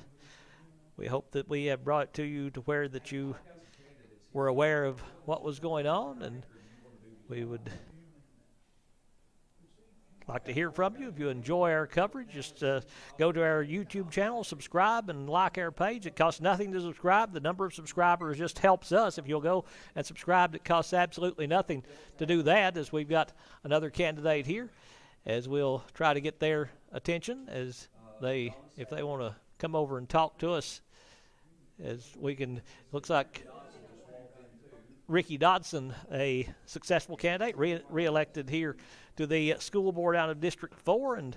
we hope that we have brought it to you to where that you were aware of what was going on, and we would like to hear from you. If you enjoy our coverage, just go to our YouTube channel, subscribe, and like our page. It costs nothing to subscribe. The number of subscribers just helps us. If you'll go and subscribe, it costs absolutely nothing to do that, as we've got another candidate here, as we'll try to get their attention as if they want to come over and talk to us, as we can. Looks like Ricky Dodson, a successful candidate, re-elected here to the school board out of District 4, and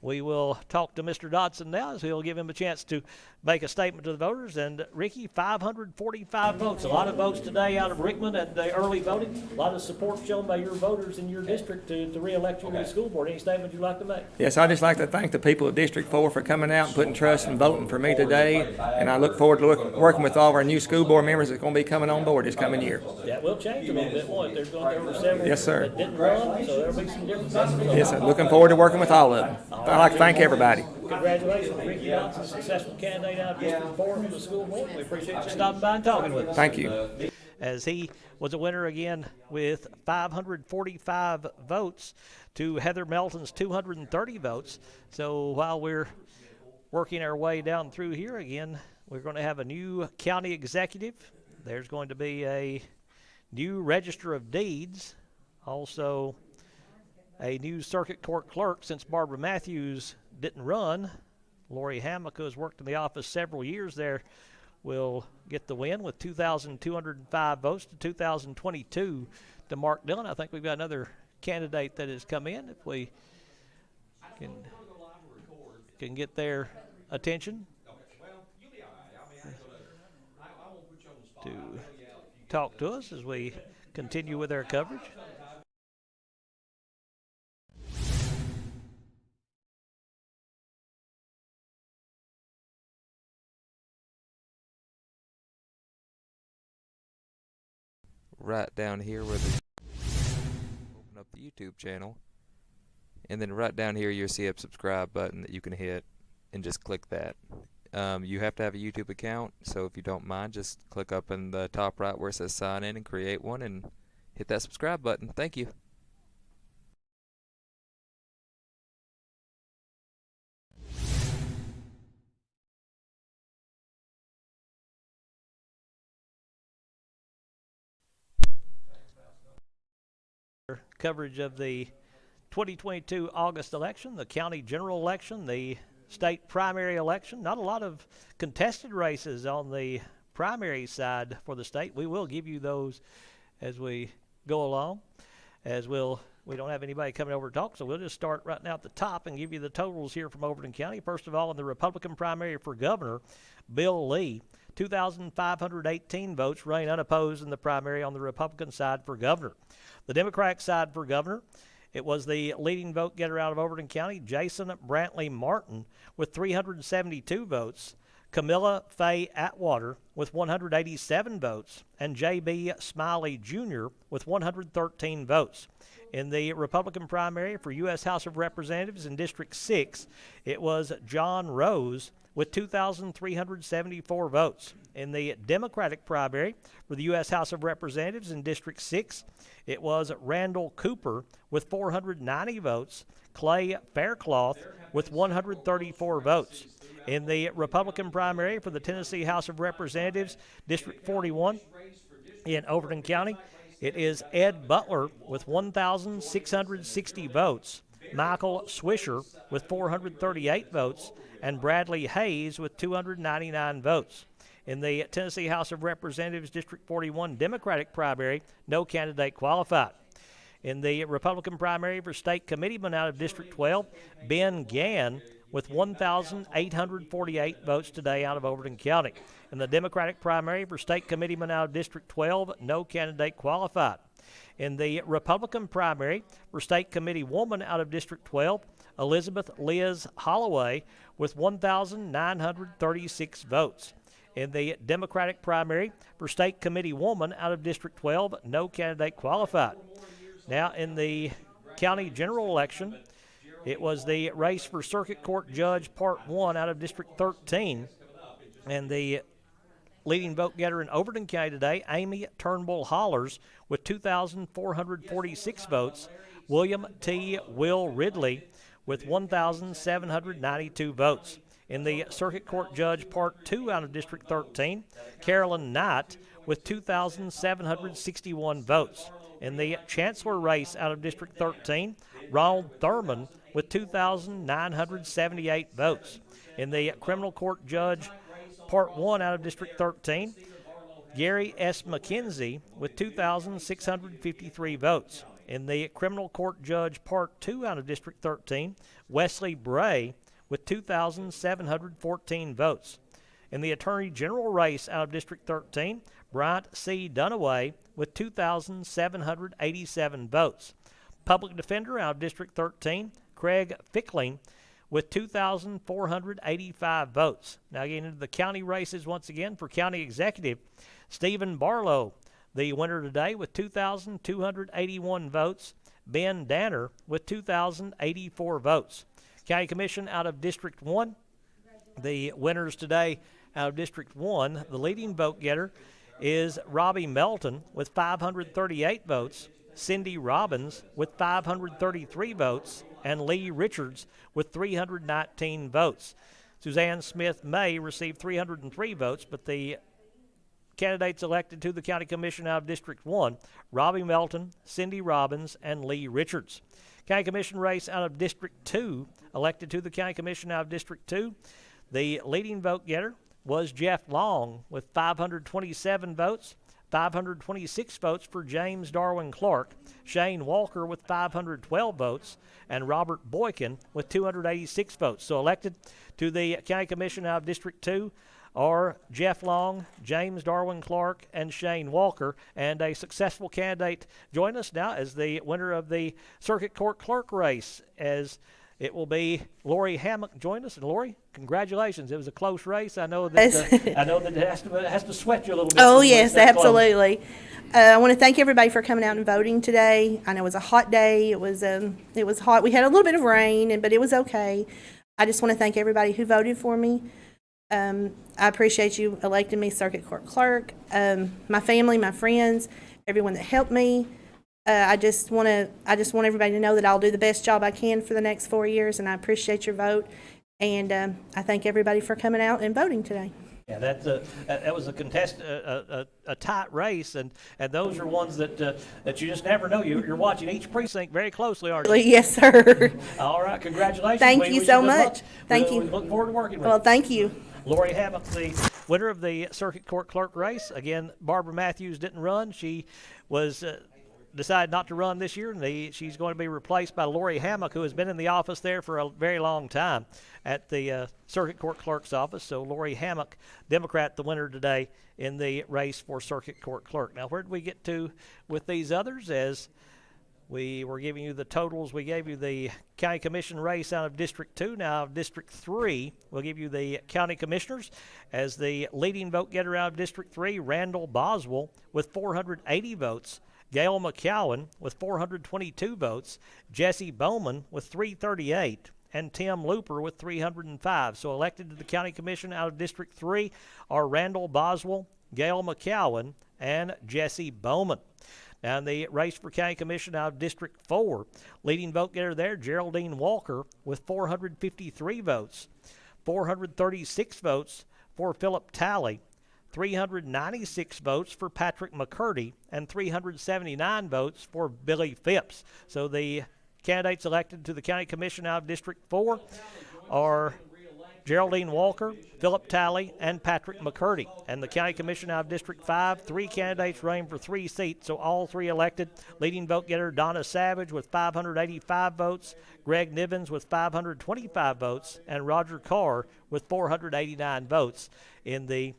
we will talk to Mr. Dodson now, as he'll give him a chance to make a statement to the voters. And Ricky, 545 votes, a lot of votes today out of Rickman and the early voting. A lot of support shown by your voters in your district to re-elect you to the school board. Any statement you'd like to make? Yes, I'd just like to thank the people of District 4 for coming out and putting trust and voting for me today. And I look forward to working with all of our new school board members that's going to be coming on board this coming year. That will change a little bit, won't it? There were several Yes, sir. that didn't run, so there'll be some different things. Yes, sir. Looking forward to working with all of them. I'd like to thank everybody. Congratulations, Ricky Dodson, successful candidate out of District 4 for the school board. We appreciate you stopping by and talking with us. Thank you. As he was a winner again with 545 votes to Heather Melton's 230 votes. So while we're working our way down through here again, we're going to have a new county executive. There's going to be a new register of deeds, also a new circuit court clerk, since Barbara Matthews didn't run. Lori Hammock, who has worked in the office several years there, will get the win with 2,205 votes to 2,022 to Mark Dillon. I think we've got another candidate that has come in. If we can get their attention to talk to us as we continue with our coverage. Right down here where the open up the YouTube channel, and then right down here you'll see a subscribe button that you can hit and just click that. You have to have a YouTube account, so if you don't mind, just click up in the top right where it says sign in and create one and hit that subscribe button. Thank you. Coverage of the 2022 August election, the county general election, the state primary election. Not a lot of contested races on the primary side for the state. We will give you those as we go along, we don't have anybody coming over to talk, so we'll just start right now at the top and give you the totals here from Overton County. First of all, in the Republican primary for governor, Bill Lee, 2,518 votes, reigned unopposed in the primary on the Republican side for governor. The Democratic side for governor, it was the leading vote getter out of Overton County, Jason Brantley Martin, with 372 votes, Camilla Faye Atwater with 187 votes, and J.B. Smiley Jr. with 113 votes. In the Republican primary for U.S. House of Representatives in District 6, it was John Rose with 2,374 votes. In the Democratic primary for the U.S. House of Representatives in District 6, it was Randall Cooper with 490 votes, Clay Faircloth with 134 votes. In the Republican primary for the Tennessee House of Representatives, District 41 in Overton County, it is Ed Butler with 1,660 votes, Michael Swisher with 438 votes, and Bradley Hayes with 299 votes. In the Tennessee House of Representatives District 41 Democratic primary, no candidate qualified. In the Republican primary for state committeeman out of District 12, Ben Gann with 1,848 votes today out of Overton County. In the Democratic primary for state committeeman out of District 12, no candidate qualified. In the Republican primary for state committee woman out of District 12, Elizabeth Liz Holloway with 1,936 votes. In the Democratic primary for state committee woman out of District 12, no candidate qualified. Now in the county general election, it was the race for Circuit Court Judge Part 1 out of District 13, and the leading vote getter in Overton County today, Amy Turnbull Hollers, with 2,446 votes, William T. Will Ridley with 1,792 votes. In the Circuit Court Judge Part 2 out of District 13, Carolyn Knight with 2,761 votes. In the Chancellor race out of District 13, Ronald Thurman with 2,978 votes. In the Criminal Court Judge Part 1 out of District 13, Gary S. McKenzie with 2,653 votes. In the Criminal Court Judge Part 2 out of District 13, Wesley Bray with 2,714 votes. In the Attorney General race out of District 13, Bryant C. Dunaway with 2,787 votes. Public Defender out of District 13, Craig Fickling with 2,485 votes. Now getting into the county races once again for County Executive, Stephen Barlow, the winner today with 2,281 votes. Ben Danner with 2,084 votes. County Commission out of District 1, the winners today out of District 1, the leading vote getter is Robbie Melton with 538 votes, Cindy Robbins with 533 votes, and Lee Richards with 319 votes. Suzanne Smith May received 303 votes, but the candidates elected to the County Commission out of District 1, Robbie Melton, Cindy Robbins, and Lee Richards. County Commission race out of District 2, elected to the County Commission out of District 2, the leading vote getter was Jeff Long with 527 votes, 526 votes for James Darwin Clark, Shane Walker with 512 votes, and Robert Boykin with 286 votes. So elected to the County Commission out of District 2 are Jeff Long, James Darwin Clark, and Shane Walker. And a successful candidate join us now as the winner of the Circuit Court Clerk race, as it will be Lori Hammock join us. And Lori, congratulations. It was a close race. I know that I know that it has to sweat you a little bit. Oh, yes, absolutely. I want to thank everybody for coming out and voting today. I know it was a hot day. It was hot. We had a little bit of rain, but it was okay. I just want to thank everybody who voted for me. I appreciate you electing me Circuit Court Clerk. My family, my friends, everyone that helped me. I just want everybody to know that I'll do the best job I can for the next 4 years, and I appreciate your vote. And I thank everybody for coming out and voting today. Yeah, that was a tight race, and those are ones that you just never know. You're watching each precinct very closely, aren't you? Yes, sir. All right, congratulations. Thank We you wish so good much. luck. Thank We you. look forward to working with Well, you. thank you. Lori Hammock, the winner of the Circuit Court Clerk race. Again, Barbara Matthews didn't run. She was decided not to run this year, and she's going to be replaced by Lori Hammock, who has been in the office there for a very long time at the Circuit Court Clerk's office. So Lori Hammock, Democrat, the winner today in the race for Circuit Court Clerk. Now, where did we get to with these others? As we were giving you the totals, we gave you the County Commission race out of District 2. Now, District 3, we'll give you the County Commissioners. As the leading vote getter out of District 3, Randall Boswell with 480 votes. Gail McCowan with 422 votes, Jesse Bowman with 338, and Tim Looper with 305. So elected to the County Commission out of District 3 are Randall Boswell, Gail McCowan, and Jesse Bowman. Now in the race for County Commission out of District 4, leading vote getter there, Geraldine Walker with 453 votes, 436 votes for Philip Talley, 396 votes for Patrick McCurdy, and 379 votes for Billy Phipps. So the candidates elected to the County Commission out of District 4 are Geraldine Walker, Philip Talley, and Patrick McCurdy. And the County Commission out of District 5, 3 candidates running for 3 seats, so all 3 elected. Leading vote getter Donna Savage with 585 votes, Greg Nivens with 525 votes, and Roger Carr with 489 votes in the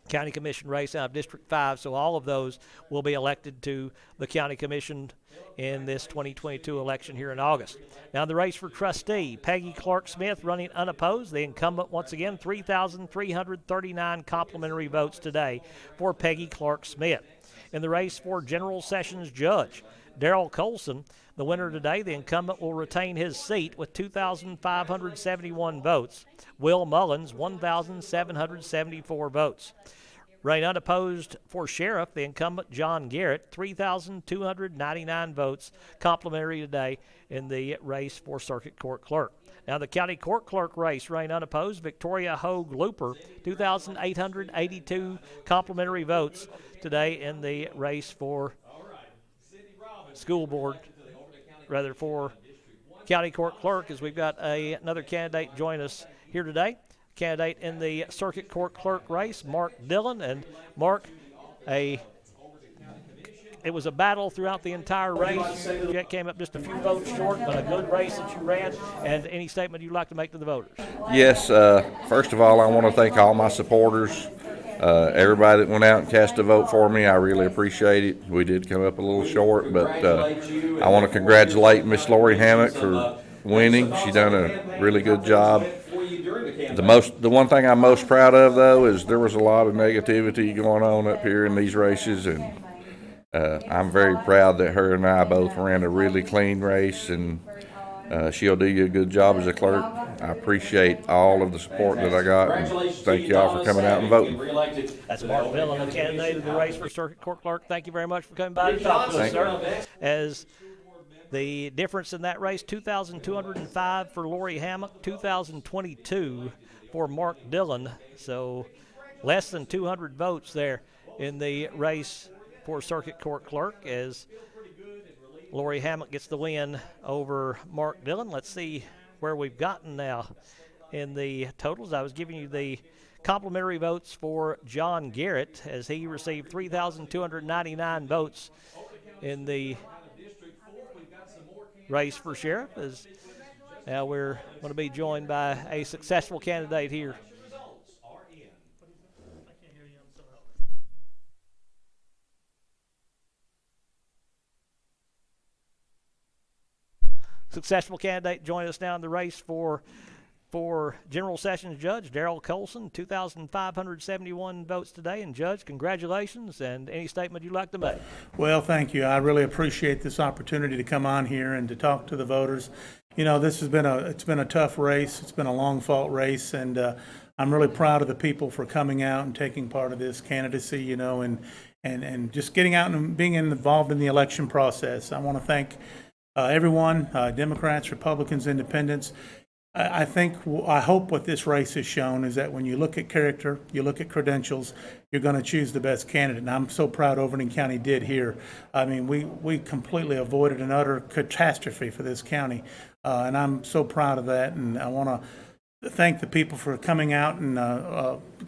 County Commission race out of District 5, so all of those will be elected to the County Commission in this 2022 election here in August. Now the race for trustee, Peggy Clark Smith running unopposed. The incumbent, once again, 3,339 complimentary votes today for Peggy Clark Smith. In the race for General Sessions Judge, Darrell Colson, the winner today, the incumbent will retain his seat with 2,571 votes. Will Mullins, 1,774 votes. Rain unopposed for sheriff, the incumbent John Garrett, 3,299 votes, complimentary today in the race for Circuit Court Clerk. Now the County Court Clerk race, rain unopposed, Victoria Hogue Looper, 2,882 complimentary votes today in the race for school board, rather for County Court Clerk, as we've got another candidate join us here today. Candidate in the Circuit Court Clerk race, Mark Dillon. And Mark, it was a battle throughout the entire race. You came up just a few votes short, but a good race that you ran. And any statement you'd like to make to the voters? Yes, first of all, I want to thank all my supporters, everybody that went out and cast a vote for me. I really appreciate it. We did come up a little short, but I want to congratulate Miss Lori Hammock for winning. She done a really good job. The one thing I'm most proud of, though, is there was a lot of negativity going on up here in these races, and I'm very proud that her and I both ran a really clean race, and she'll do you a good job as a clerk. I appreciate all of the support that I got, and thank you all for coming out and voting. That's Mark Dillon, the candidate of the race for Circuit Court Clerk. Thank you very much for coming by to talk to us, sir. As the difference in that race, 2,205 for Lori Hammock, 2,022 for Mark Dillon. So less than 200 votes there in the race for Circuit Court Clerk, as Lori Hammock gets the win over Mark Dillon. Let's see where we've gotten now in the totals. I was giving you the complimentary votes for John Garrett, as he received 3,299 votes in the race for sheriff. As now we're going to be joined by a successful candidate here. Successful candidate joining us now in the race for General Sessions Judge, Darrell Colson, 2,571 votes today. And Judge, congratulations, and any statement you'd like to make? Well, thank you. I really appreciate this opportunity to come on here and to talk to the voters. You know, this has been it's been a tough race. It's been a long fought race, and I'm really proud of the people for coming out and taking part of this candidacy, you know, and just getting out and being involved in the election process. I want to thank everyone, Democrats, Republicans, Independents. I think, I hope what this race has shown is that when you look at character, you look at credentials, you're going to choose the best candidate. And I'm so proud Overton County did here. I mean, we completely avoided an utter catastrophe for this county. And I'm so proud of that. And I want to thank the people for coming out and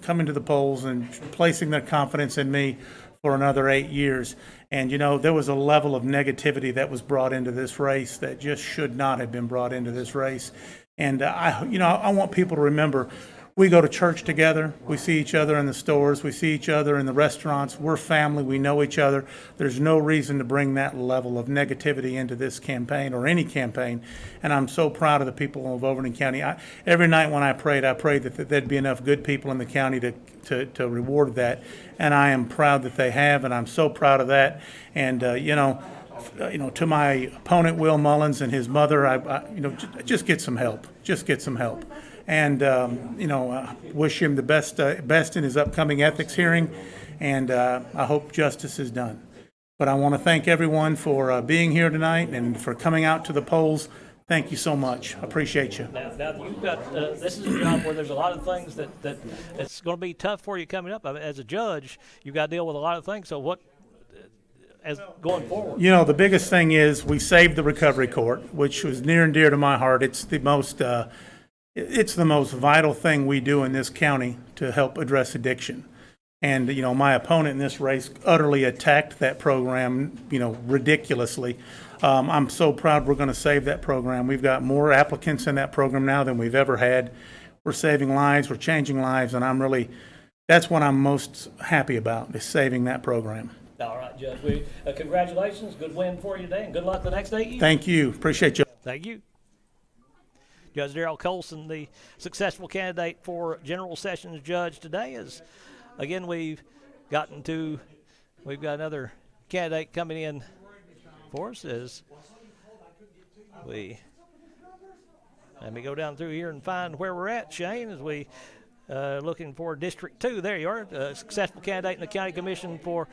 coming to the polls and placing their confidence in me for another 8 years. And, you know, there was a level of negativity that was brought into this race that just should not have been brought into this race. And I want people to remember, we go to church together, we see each other in the stores, we see each other in the restaurants, we're family, we know each other. There's no reason to bring that level of negativity into this campaign or any campaign. And I'm so proud of the people of Overton County. Every night when I prayed that there'd be enough good people in the county to reward that. And I am proud that they have, and I'm so proud of that. And, to my opponent, Will Mullins, and his mother, just get some help. Just get some help. And, wish him the best in his upcoming ethics hearing. And I hope justice is done. But I want to thank everyone for being here tonight and for coming out to the polls. Thank you so much. I appreciate you. Now you've got, this is a job where there's a lot of things that it's going to be tough for you coming up. I mean, as a judge, you've got to deal with a lot of things. So what, as going forward? The biggest thing is we saved the recovery court, which was near and dear to my heart. It's the most vital thing we do in this county to help address addiction. And, my opponent in this race utterly attacked that program, ridiculously. I'm so proud we're going to save that program. We've got more applicants in that program now than we've ever had. We're saving lives, we're changing lives, and that's what I'm most happy about, is saving that program. All right, Judge. Congratulations. Good win for you today, and good luck the next 8 years. Thank you. Appreciate you. Thank you. Judge Darrell Colson, the successful candidate for General Sessions Judge today, is, again, we've got another candidate coming in for us as let me go down through here and find where we're at, Shane, as we looking for District 2. There you are, a successful candidate in the County Commission for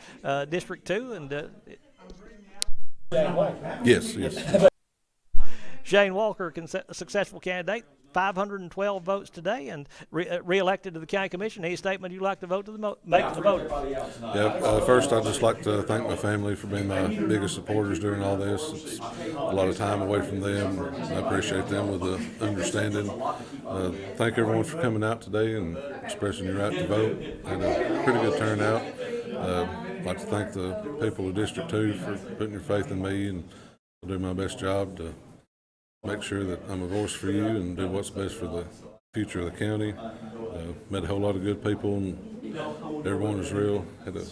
District 2. And Yes. Shane Walker, a successful candidate, 512 votes today, and re-elected to the County Commission. Any statement you'd like to make to the voters? Yeah, first I'd just like to thank my family for being my biggest supporters during all this. It's a lot of time away from them. I appreciate them with the understanding. Thank everyone for coming out today and expressing your right to vote. Had a pretty good turnout. I'd like to thank the people of District 2 for putting your faith in me, and I'll do my best job to make sure that I'm a voice for you and do what's best for the future of the county. Met a whole lot of good people, and everyone was real. Had a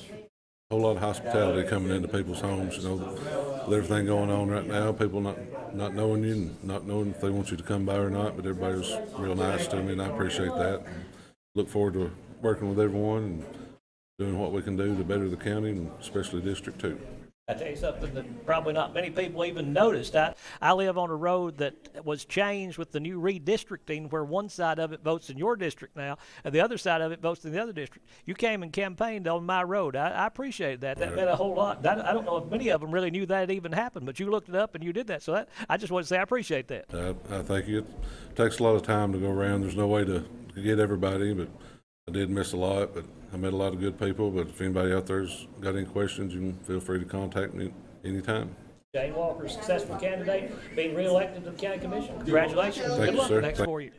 whole lot of hospitality coming into people's homes. With everything going on right now, people not knowing you and not knowing if they want you to come by or not, but everybody was real nice to me, and I appreciate that. Look forward to working with everyone and doing what we can do to better the county, and especially District 2. I tell you something that probably not many people even noticed. I live on a road that was changed with the new redistricting, where one side of it votes in your district now, and the other side of it votes in the other district. You came and campaigned on my road. I appreciate that. That meant a whole lot. I don't know if many of them really knew that even happened, but you looked it up and you did that. So I just want to say I appreciate that. I thank you. It takes a lot of time to go around. There's no way to get everybody, but I did miss a lot, but I met a lot of good people. But if anybody out there's got any questions, you can feel free to contact me anytime. Shane Walker, successful candidate, being re-elected to the County Commission. Congratulations. Thank Good you, luck sir. the next 4 years.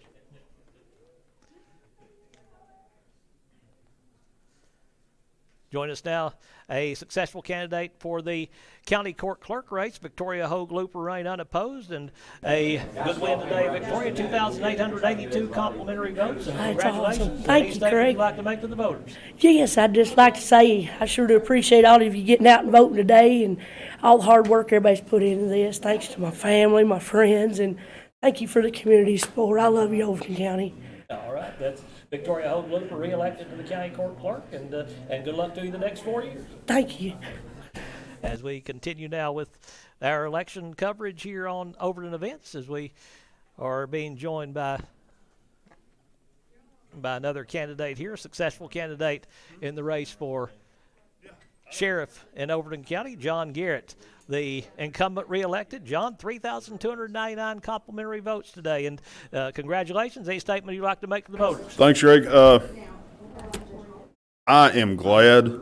Join us now, a successful candidate for the County Court Clerk race, Victoria Hogue Looper Rain unopposed, and a good win today, Victoria, 2,882 complimentary votes. And congratulations. Awesome. Thank you, Craig. You'd like to make to the voters? Yes, I'd just like to say I sure do appreciate all of you getting out and voting today and all the hard work everybody's put into this. Thanks to my family, my friends, and thank you for the community support. I love you, Overton County. All right, that's Victoria Hogue Looper, re-elected to the County Court Clerk, and good luck to you the next 4 years. Thank you. As we continue now with our election coverage here on Overton Events, as we are being joined by another candidate here, a successful candidate in the race for sheriff in Overton County, John Garrett, the incumbent reelected. John, 3,299 complimentary votes today, and congratulations. Any statement you'd like to make to the voters? Thanks, Greg. I am glad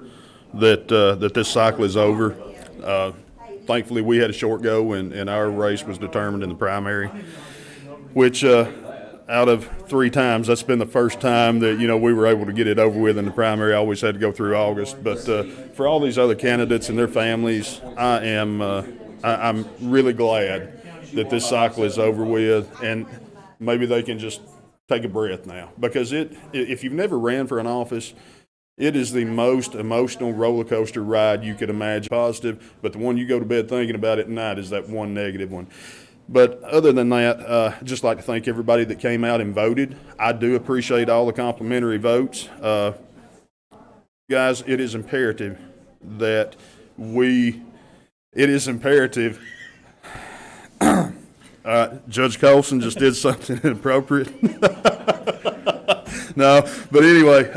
that this cycle is over. Thankfully, we had a short go, and our race was determined in the primary, which out of 3 times, that's been the first time that, we were able to get it over with in the primary. I always had to go through August. But for all these other candidates and their families, I'm really glad that this cycle is over with, and maybe they can just take a breath now. Because if you've never ran for an office, it is the most emotional roller coaster ride you could imagine. Positive, but the one you go to bed thinking about at night is that one negative one. But other than that, I'd just like to thank everybody that came out and voted. I do appreciate all the complimentary votes. Guys, it is imperative that Judge Colson just did something inappropriate. No, but anyway,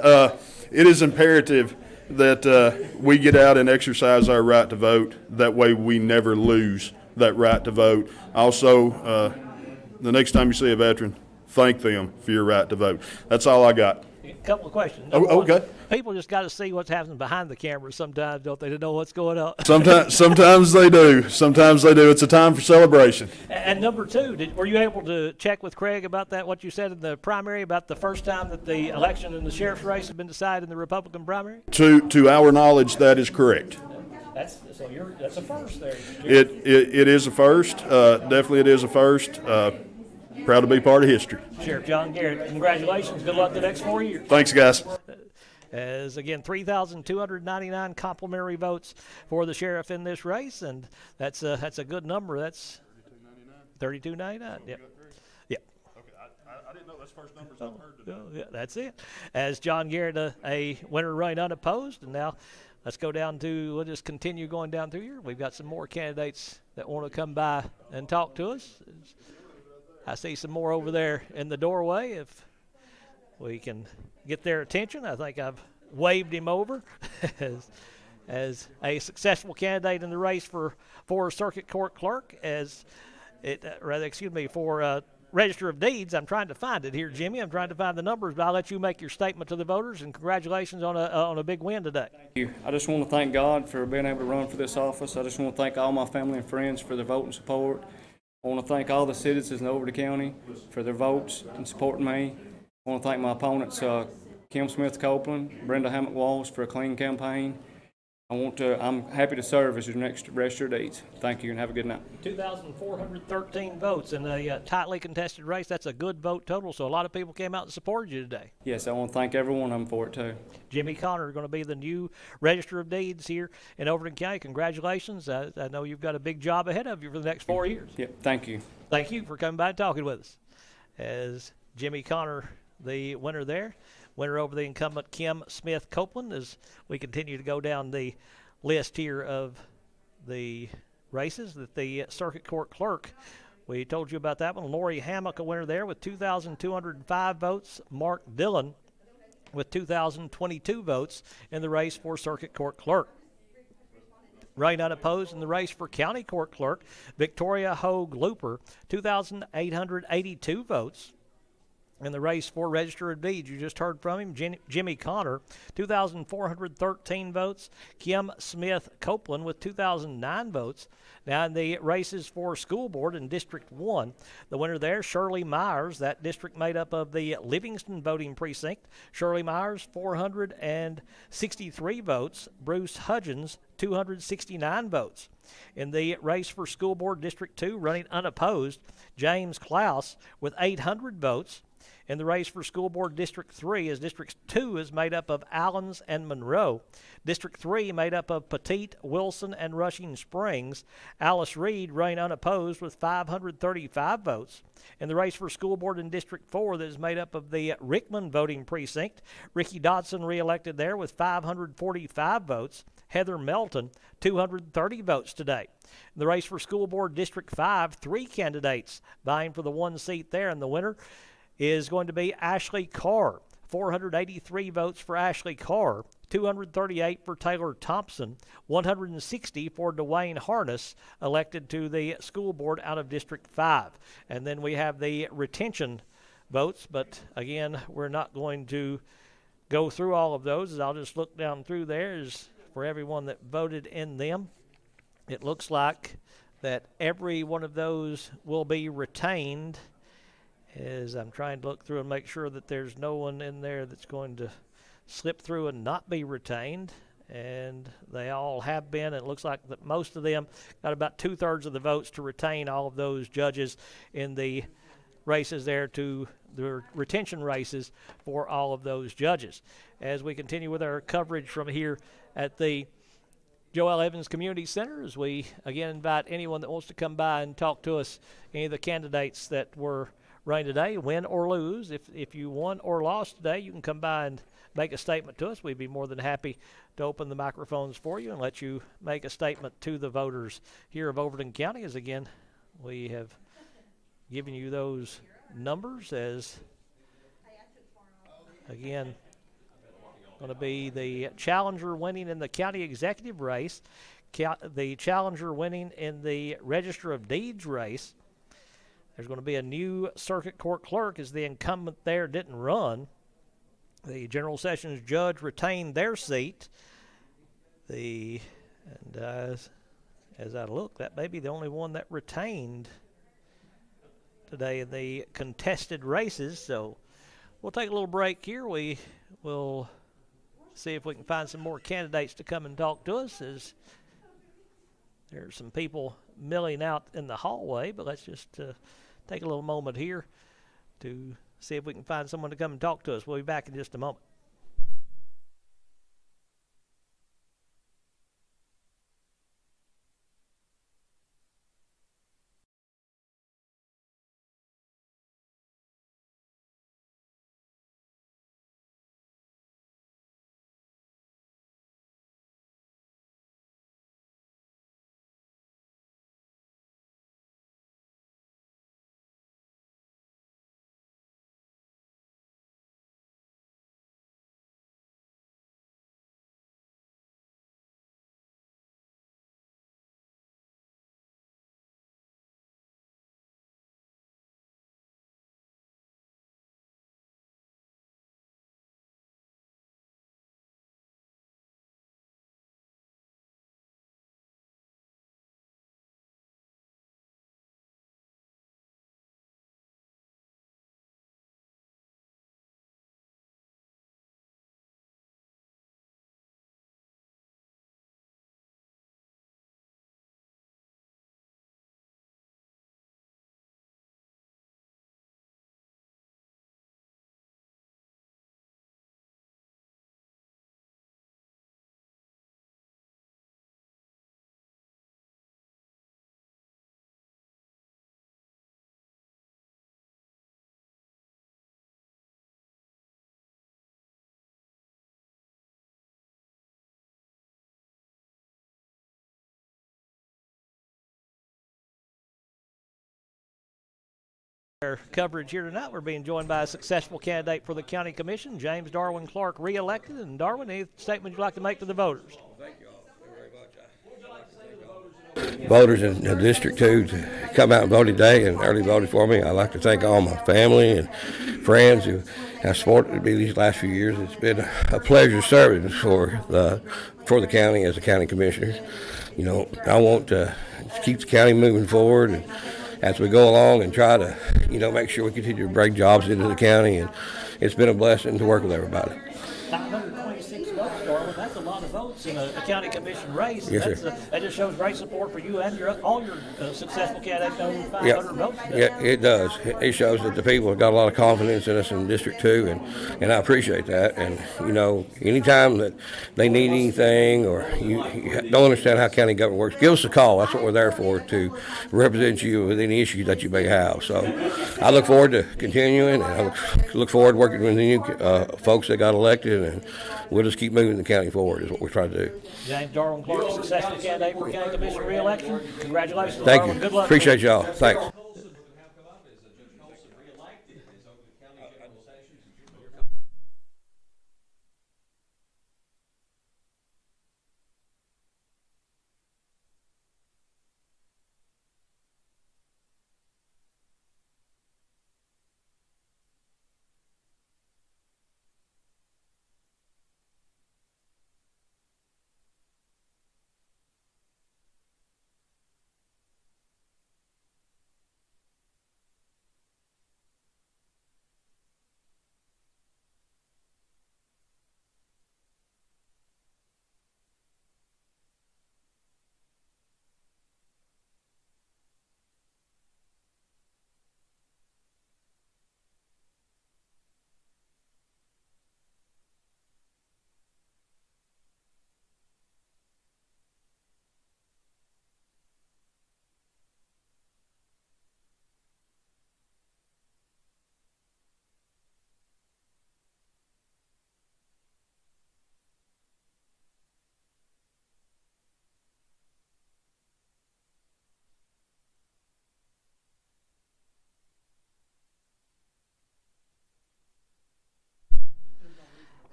it is imperative that we get out and exercise our right to vote. That way we never lose that right to vote. Also, the next time you see a veteran, thank them for your right to vote. That's all I got. A couple of questions. Okay. People just got to see what's happening behind the camera sometimes, don't they, to know what's going on? Sometimes they do. Sometimes they do. It's a time for celebration. And number 2, were you able to check with Craig about that, what you said in the primary, about the first time that the election in the sheriff's race has been decided in the Republican primary? To our knowledge, that is correct. That's a first there. It is a first. Definitely it is a first. Proud to be part of history. Sheriff John Garrett, congratulations. Good luck the next 4 years. Thanks, guys. As again, 3,299 complimentary votes for the sheriff in this race, and that's a good number. That's 32.99. Yep. Yep. Okay, I didn't know that's the first numbers I've heard today. Yeah, that's it. As John Garrett, a winner reign unopposed, and now let's go down to. We'll just continue going down through here. We've got some more candidates that want to come by and talk to us. I see some more over there in the doorway. If we can get their attention, I think I've waved him over as a successful candidate in the race for circuit court clerk. For Register of Deeds. I'm trying to find it here, Jimmy. I'm trying to find the numbers, but I'll let you make your statement to the voters. And congratulations on a big win today. Thank you. I just want to thank God for being able to run for this office. I just want to thank all my family and friends for their vote and support. I want to thank all the citizens in Overton County for their votes and supporting me. I want to thank my opponents, Kim Smith Copeland, Brenda Hammock Walls, for a clean campaign. I'm happy to serve as your next Register of Deeds. Thank you and have a good night. 2,413 votes in a tightly contested race. That's a good vote total, so a lot of people came out and supported you today. Yes, I want to thank every one of them for it too. Jimmy Connor is going to be the new Register of Deeds here in Overton County. Congratulations. I know you've got a big job ahead of you for the next 4 years. Yep, thank you. Thank you for coming by and talking with us. As Jimmy Connor, the winner there, winner over the incumbent Kim Smith Copeland, as we continue to go down the list here of the races that the circuit court clerk, we told you about that one. Lori Hammock, a winner there with 2,205 votes. Mark Dillon with 2,022 votes in the race for circuit court clerk. Reign unopposed in the race for county court clerk, Victoria Hogue Looper, 2,882 votes. In the race for Register of Deeds, you just heard from him, Jimmy Connor, 2,413 votes. Kim Smith Copeland with 2,009 votes. Now in the races for school board in District 1, the winner there, Shirley Myers, that district made up of the Livingston voting precinct. Shirley Myers, 463 votes. Bruce Hudgens, 269 votes. In the race for school board District 2, running unopposed, James Klaus with 800 votes. In the race for school board District 3, as District 2 is made up of Allens and Monroe. District 3 made up of Petite, Wilson, and Rushing Springs. Alice Reed reigned unopposed with 535 votes. In the race for school board in District 4, that is made up of the Rickman voting precinct. Ricky Dodson reelected there with 545 votes. Heather Melton, 230 votes today. In the race for school board District 5, 3 candidates vying for the one seat there, and the winner is going to be Ashley Carr. 483 votes for Ashley Carr, 238 for Taylor Thompson, 160 for Dwayne Harness, elected to the school board out of District 5. And then we have the retention votes, but again, we're not going to go through all of those. As I'll just look down through there is for everyone that voted in them. It looks like that every one of those will be retained, as I'm trying to look through and make sure that there's no one in there that's going to slip through and not be retained. And they all have been. It looks like that most of them got about 2/3 of the votes to retain all of those judges in the races there, to the retention races for all of those judges. As we continue with our coverage from here at the Joel Evans Community Center, as we again invite anyone that wants to come by and talk to us, any of the candidates that were running today, win or lose. If you won or lost today, you can come by and make a statement to us. We'd be more than happy to open the microphones for you and let you make a statement to the voters here of Overton County. As again, we have given you those numbers, as again going to be the challenger winning in the county executive race, the challenger winning in the Register of Deeds race. There's going to be a new circuit court clerk, as the incumbent there didn't run. The general sessions judge retained their seat. As I look, that may be the only one that retained today in the contested races. So we'll take a little break here. We will see if we can find some more candidates to come and talk to us, as there's some people milling out in the hallway. But let's just take a little moment here to see if we can find someone to come and talk to us. We'll be back in just a moment. Our coverage here tonight, we're being joined by a successful candidate for the county commission, James Darwin Clark, re-elected. And Darwin, any statement you'd like to make to the voters? Thank you all very much. Voters in District 2 to come out and vote today and early voted for me. I'd like to thank all my family and friends who have supported me these last few years. It's been a pleasure serving for the county as a county commissioner. You know, I want to keep the county moving forward, and as we go along and try to, make sure we continue to bring jobs into the county. And it's been a blessing to work with everybody. 526 votes, Darwin. That's a lot of votes in a county commission race. Yes, sir. That just shows great support for you and all your successful candidates over 500 votes. Yeah, it does. It shows that the people have got a lot of confidence in us in District 2, and I appreciate that. And, anytime that they need anything or you don't understand how county government works, give us a call. That's what we're there for, to represent you with any issues that you may have. So I look forward to continuing, and I look forward to working with the new folks that got elected, and we'll just keep moving the county forward is what we're trying to do. James Darwin Clark, successful candidate for county commission re-election. Congratulations, Thank Darwin. you. Good luck. Appreciate y'all. Thanks.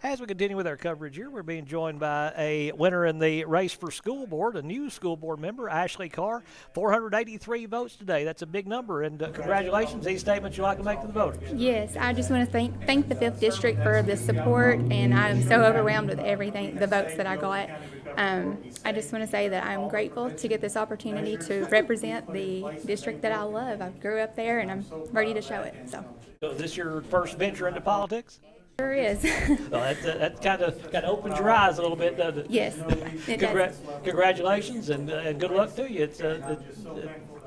As we continue with our coverage here, we're being joined by a winner in the race for school board, a new school board member, Ashley Carr, 483 votes today. That's a big number, and congratulations. Any statements you'd like to make to the voters? Yes, I just want to thank the 5th District for the support, and I'm so overwhelmed with everything, the votes that I got. I just want to say that I'm grateful to get this opportunity to represent the district that I love. I grew up there, and I'm ready to show it. So, is this your first venture into politics? Sure is. Well, that kind of opens your eyes a little bit, doesn't it? Yes, it does. Congratulations and good luck to you. It's going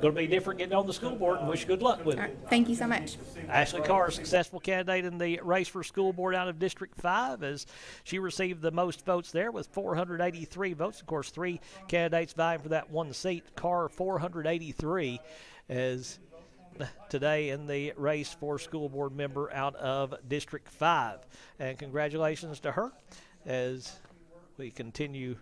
to be different getting on the school board, and wish you good luck with it. Thank you so much. Ashley Carr, a successful candidate in the race for school board out of District 5, as she received the most votes there with 483 votes. Of course, 3 candidates vying for that one seat. Carr, 483, as today in the race for school board member out of District 5. And congratulations to her as we continue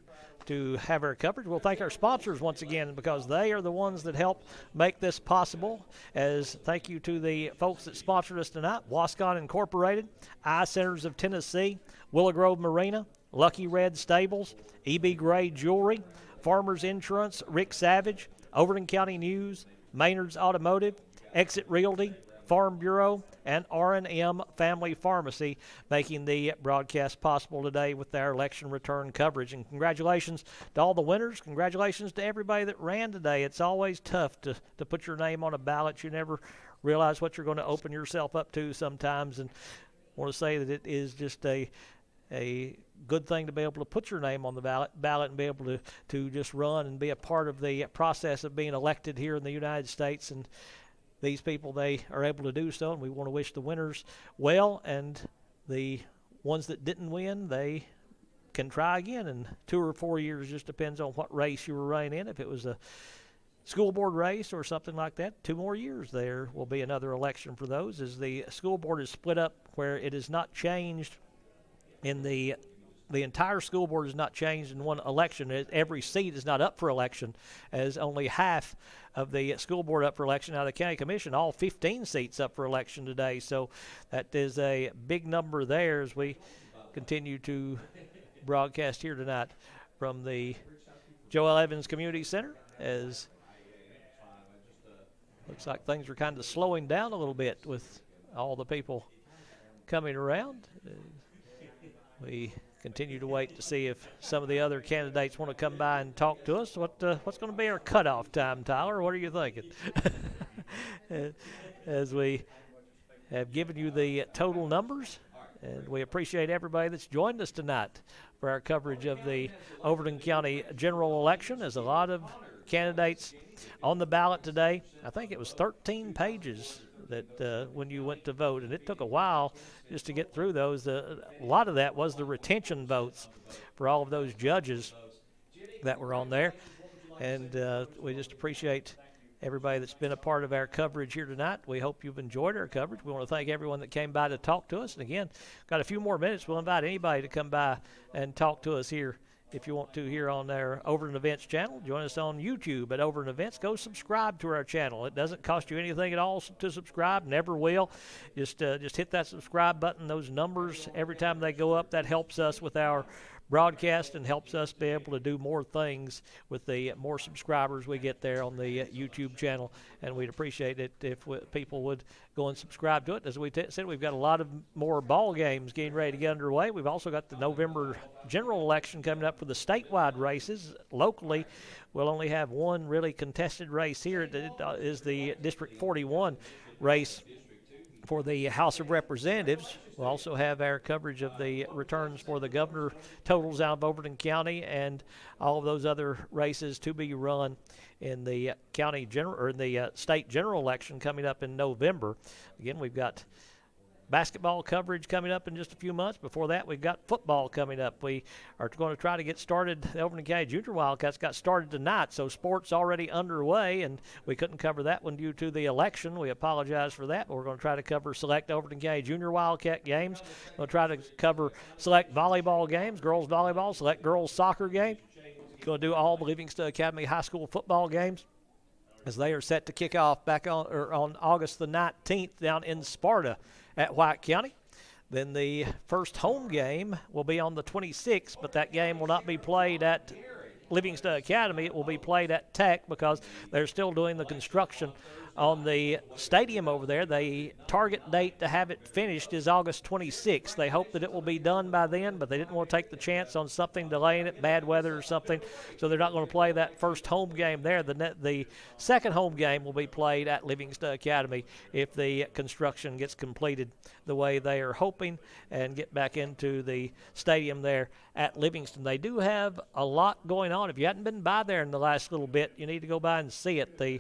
to have our coverage. We'll thank our sponsors once again, because they are the ones that help make this possible. As thank you to the folks that sponsored us tonight: Wascon Incorporated, Eye Centers of Tennessee, Willow Grove Marina, Lucky Red Stables, E.B. Gray Jewelry, Farmers Insurance, Rick Savage, Overton County News, Maynard's Automotive, Exit Realty, Farm Bureau, and R&M Family Pharmacy, making the broadcast possible today with our election return coverage. And congratulations to all the winners. Congratulations to everybody that ran today. It's always tough to put your name on a ballot. You never realize what you're going to open yourself up to sometimes. And I want to say that it is just a good thing to be able to put your name on the ballot and be able to just run and be a part of the process of being elected here in the United States. And these people, they are able to do so, and we want to wish the winners well, and the ones that didn't win, they can try again in 2 or 4 years. Just depends on what race you were running in. If it was a school board race or something like that, 2 more years there will be another election for those, as the school board is split up where it is not changed in the entire school board is not changed in one election. Every seat is not up for election, as only half of the school board up for election. Now, the county commission, all 15 seats up for election today. So that is a big number there as we continue to broadcast here tonight from the Joel Evans Community Center, as looks like things are kind of slowing down a little bit with all the people coming around. We continue to wait to see if some of the other candidates want to come by and talk to us. What's going to be our cutoff time, Tyler? What are you thinking? As we have given you the total numbers, and we appreciate everybody that's joined us tonight for our coverage of the Overton County general election. There's a lot of candidates on the ballot today. I think it was 13 pages that when you went to vote, and it took a while just to get through those. A lot of that was the retention votes for all of those judges that were on there, and we just appreciate everybody that's been a part of our coverage here tonight. We hope you've enjoyed our coverage. We want to thank everyone that came by to talk to us, and again, got a few more minutes. We'll invite anybody to come by and talk to us here if you want to, here on our Overton Events channel. Join us on YouTube at Overton Events. Go subscribe to our channel. It doesn't cost you anything at all to subscribe, never will. Just hit that subscribe button. Those numbers, every time they go up, that helps us with our broadcast and helps us be able to do more things with the more subscribers we get there on the YouTube channel. And we'd appreciate it if people would go and subscribe to it. As we said, we've got a lot of more ball games getting ready to get underway. We've also got the November general election coming up for the statewide races. Locally, we'll only have one really contested race here. It is the District 41 race for the House of Representatives. We'll also have our coverage of the returns for the governor totals out of Overton County and all of those other races to be run in the county general or in the state general election coming up in November. Again, we've got basketball coverage coming up in just a few months. Before that, we've got football coming up. We are going to try to get started. The Overton County Junior Wildcats got started tonight, so sports already underway, and we couldn't cover that one due to the election. We apologize for that, but we're going to try to cover select Overton County Junior Wildcat games. We'll try to cover select volleyball games, girls volleyball, select girls soccer game. Going to do all the Livingston Academy high school football games, as they are set to kick off back on August the 19th down in Sparta at White County. Then the first home game will be on the 26th, but that game will not be played at Livingston Academy. It will be played at Tech because they're still doing the construction on the stadium over there. The target date to have it finished is August 26th. They hope that it will be done by then, but they didn't want to take the chance on something delaying it, bad weather or something, so they're not going to play that first home game there. The second home game will be played at Livingston Academy if the construction gets completed the way they are hoping and get back into the stadium there at Livingston. They do have a lot going on. If you hadn't been by there in the last little bit, you need to go by and see it. The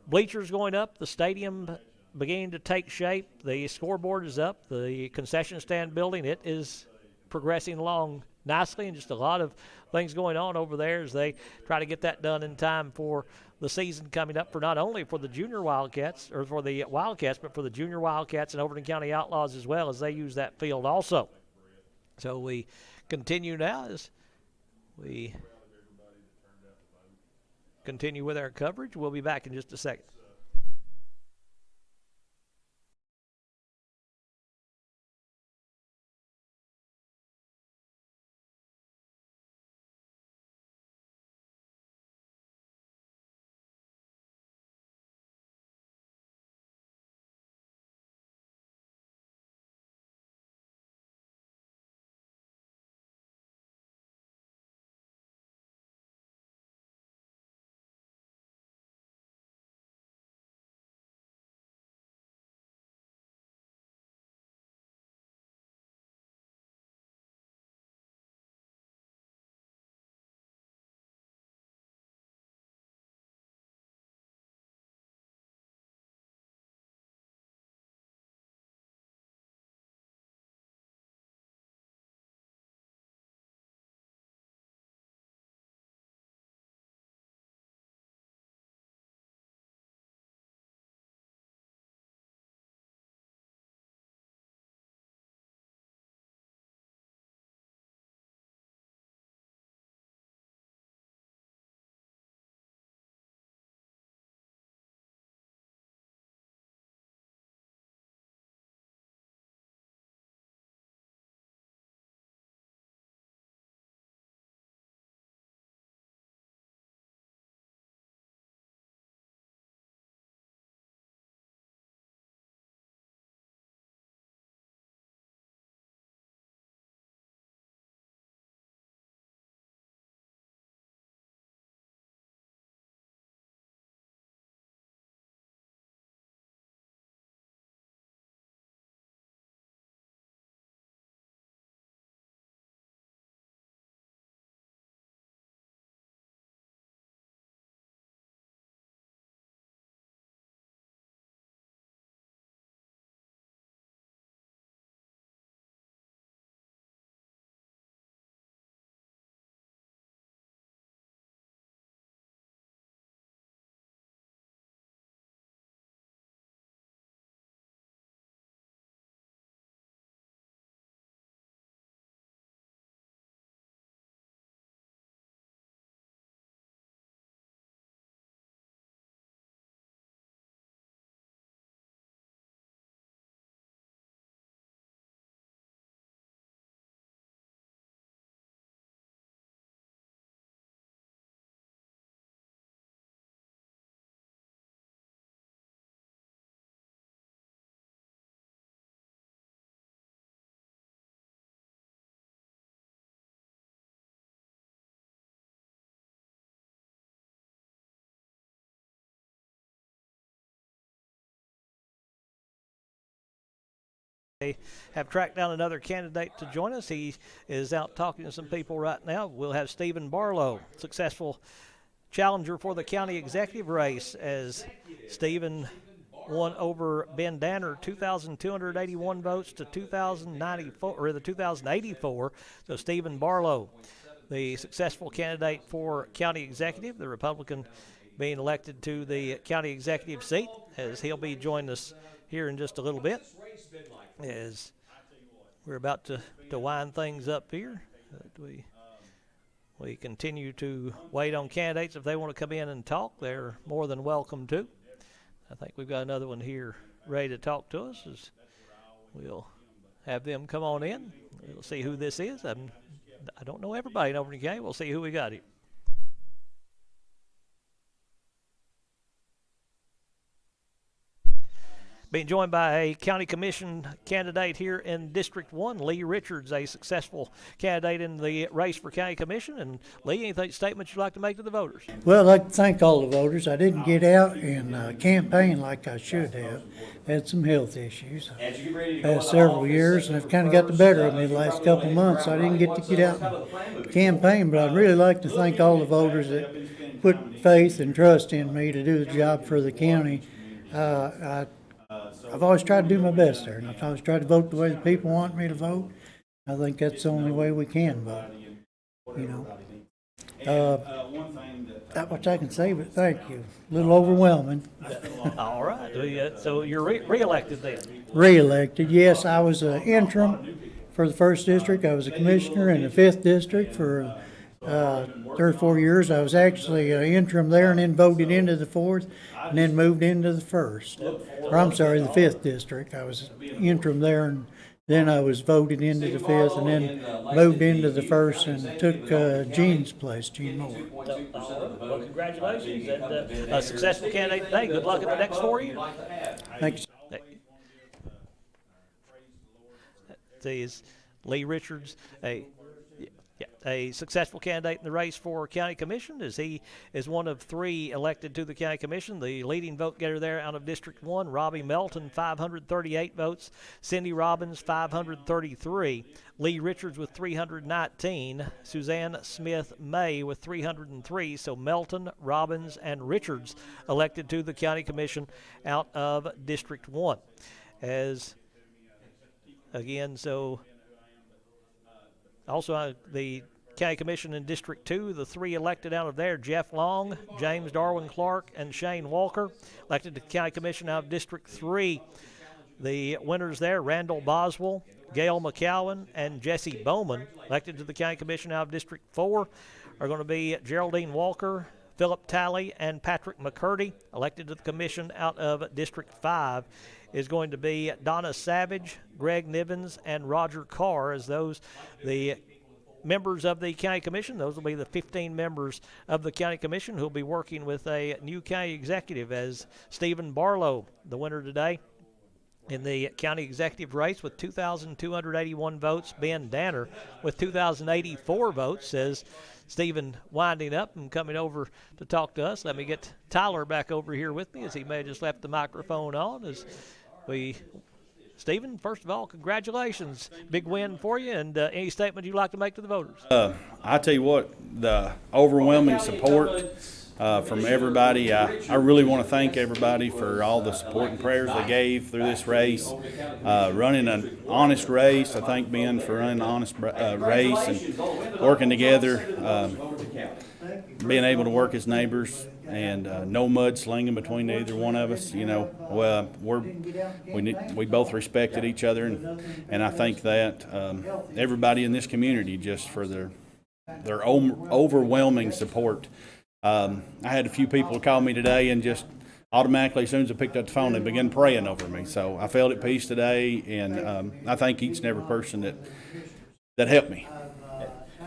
bleachers going up, the stadium beginning to take shape, the scoreboard is up, the concession stand building, it is progressing along nicely, and just a lot of things going on over there as they try to get that done in time for the season coming up, for not only for the junior Wildcats, or for the Wildcats, but for the junior Wildcats and Overton County Outlaws as well, as they use that field also. So we continue now as we continue with our coverage. We'll be back in just a second. They have tracked down another candidate to join us. He is out talking to some people right now. We'll have Stephen Barlow, successful challenger for the county executive race, as Stephen won over Ben Danner, 2,281 votes to 2,094, or the 2,084. So Stephen Barlow, the successful candidate for county executive, the Republican being elected to the county executive seat, as he'll be joining us here in just a little bit, as we're about to wind things up here. We continue to wait on candidates. If they want to come in and talk, they're more than welcome to. I think we've got another one here ready to talk to us, as we'll have them come on in. We'll see who this is. I don't know everybody in Overton County. We'll see who we got here. Being joined by a county commission candidate here in District 1, Lee Richards, a successful candidate in the race for county commission. And Lee, any statements you'd like to make to the voters? Well, I'd like to thank all the voters. I didn't get out and campaign like I should have. Had some health issues past several years, and I've kind of got the better of me the last couple of months. So I didn't get to get out and campaign, but I'd really like to thank all the voters that put faith and trust in me to do the job for the county. I've always tried to do my best there, and I've always tried to vote the way the people want me to vote. I think that's the only way we can vote, you know. Not much I can say, but thank you. A little overwhelming. All right. So you're re-elected then? Re-elected, yes. I was an interim for the 1st District. I was a commissioner in the 5th District for 3 or 4 years. I was actually an interim there and then voted into the 4th and then moved into the 1st. Or I'm sorry, the 5th District. I was interim there and then I was voted into the 5th and then moved into the 1st and took Gene's place, Gene Moore. Well, congratulations and a successful candidate today. Good luck in the next 4 years. Thanks. Is Lee Richards a successful candidate in the race for county commission, as he is one of 3 elected to the county commission. The leading vote getter there out of District 1, Robbie Melton, 538 votes. Cindy Robbins, 533. Lee Richards with 319. Suzanne Smith May with 303. So Melton, Robbins, and Richards elected to the county commission out of District 1. Also, the county commission in District 2, the 3 elected out of there, Jeff Long, James Darwin Clark, and Shane Walker. Elected to county commission out of District 3. The winners there, Randall Boswell, Gail McCowan, and Jesse Bowman. Elected to the county commission out of District 4 are going to be Geraldine Walker, Philip Talley, and Patrick McCurdy. Elected to the commission out of District 5 is going to be Donna Savage, Greg Nivens, and Roger Carr, as the members of the county commission. Those will be the 15 members of the county commission who will be working with a new county executive, as Stephen Barlow, the winner today in the county executive race with 2,281 votes. Ben Danner with 2,084 votes, says Stephen winding up and coming over to talk to us. Let me get Tyler back over here with me, as he may have just left the microphone on. Stephen, first of all, congratulations. Big win for you, and any statement you'd like to make to the voters? I tell you what, the overwhelming support from everybody. I really want to thank everybody for all the support and prayers they gave through this race. Running an honest race. I thank Ben for running an honest race and working together, being able to work as neighbors, and no mudslinging between either one of us. You know, well, we both respected each other, and I think that everybody in this community, just for their overwhelming support. I had a few people call me today and just automatically, as soon as I picked up the phone, they began praying over me. So I felt at peace today, and I thank each and every person that helped me.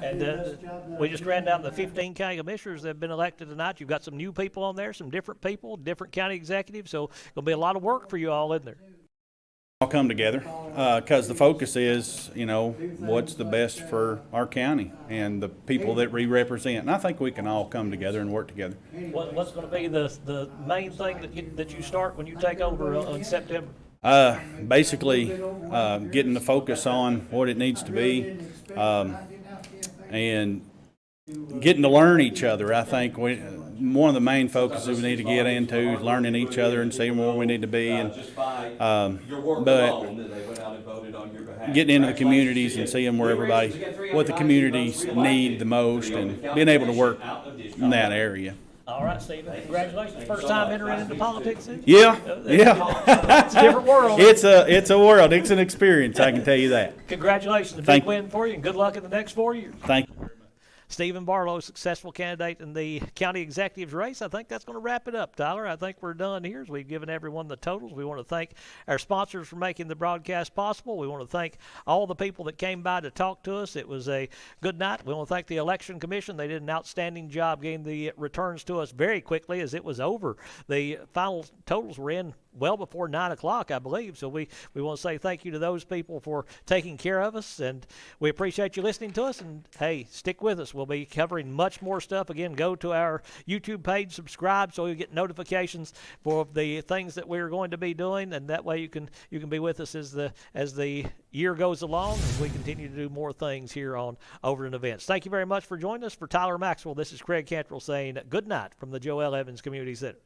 And we just ran down the 15 county commissioners that have been elected tonight. You've got some new people on there, some different people, different county executives. So there'll be a lot of work for you all in there. All come together because the focus is, you know, what's the best for our county and the people that we represent. And I think we can all come together and work together. What's going to be the main thing that you start when you take over in September? Basically, getting the focus on what it needs to be. And getting to learn each other. I think one of the main focuses we need to get into is learning each other and seeing where we need to be. But getting into the communities and seeing what the communities need the most, and being able to work in that area. All right, Stephen. Congratulations. First time entering into politics, then? Yeah. It's a different world. It's a world. It's an experience, I can tell you that. Congratulations. A big win for you, and good luck in the next 4 years. Thank you. Stephen Barlow, successful candidate in the county executive's race. I think that's going to wrap it up, Tyler. I think we're done here as we've given everyone the totals. We want to thank our sponsors for making the broadcast possible. We want to thank all the people that came by to talk to us. It was a good night. We want to thank the Election Commission. They did an outstanding job getting the returns to us very quickly as it was over. The final totals were in well before 9 o'clock, I believe. So we want to say thank you to those people for taking care of us, and we appreciate you listening to us. And hey, stick with us. We'll be covering much more stuff. Again, go to our YouTube page, subscribe, so you get notifications for the things that we're going to be doing, and that way you can be with us as the year goes along as we continue to do more things here on Overton Events. Thank you very much for joining us. For Tyler Maxwell, this is Craig Cantrell saying good night from the Joel Evans Community Center.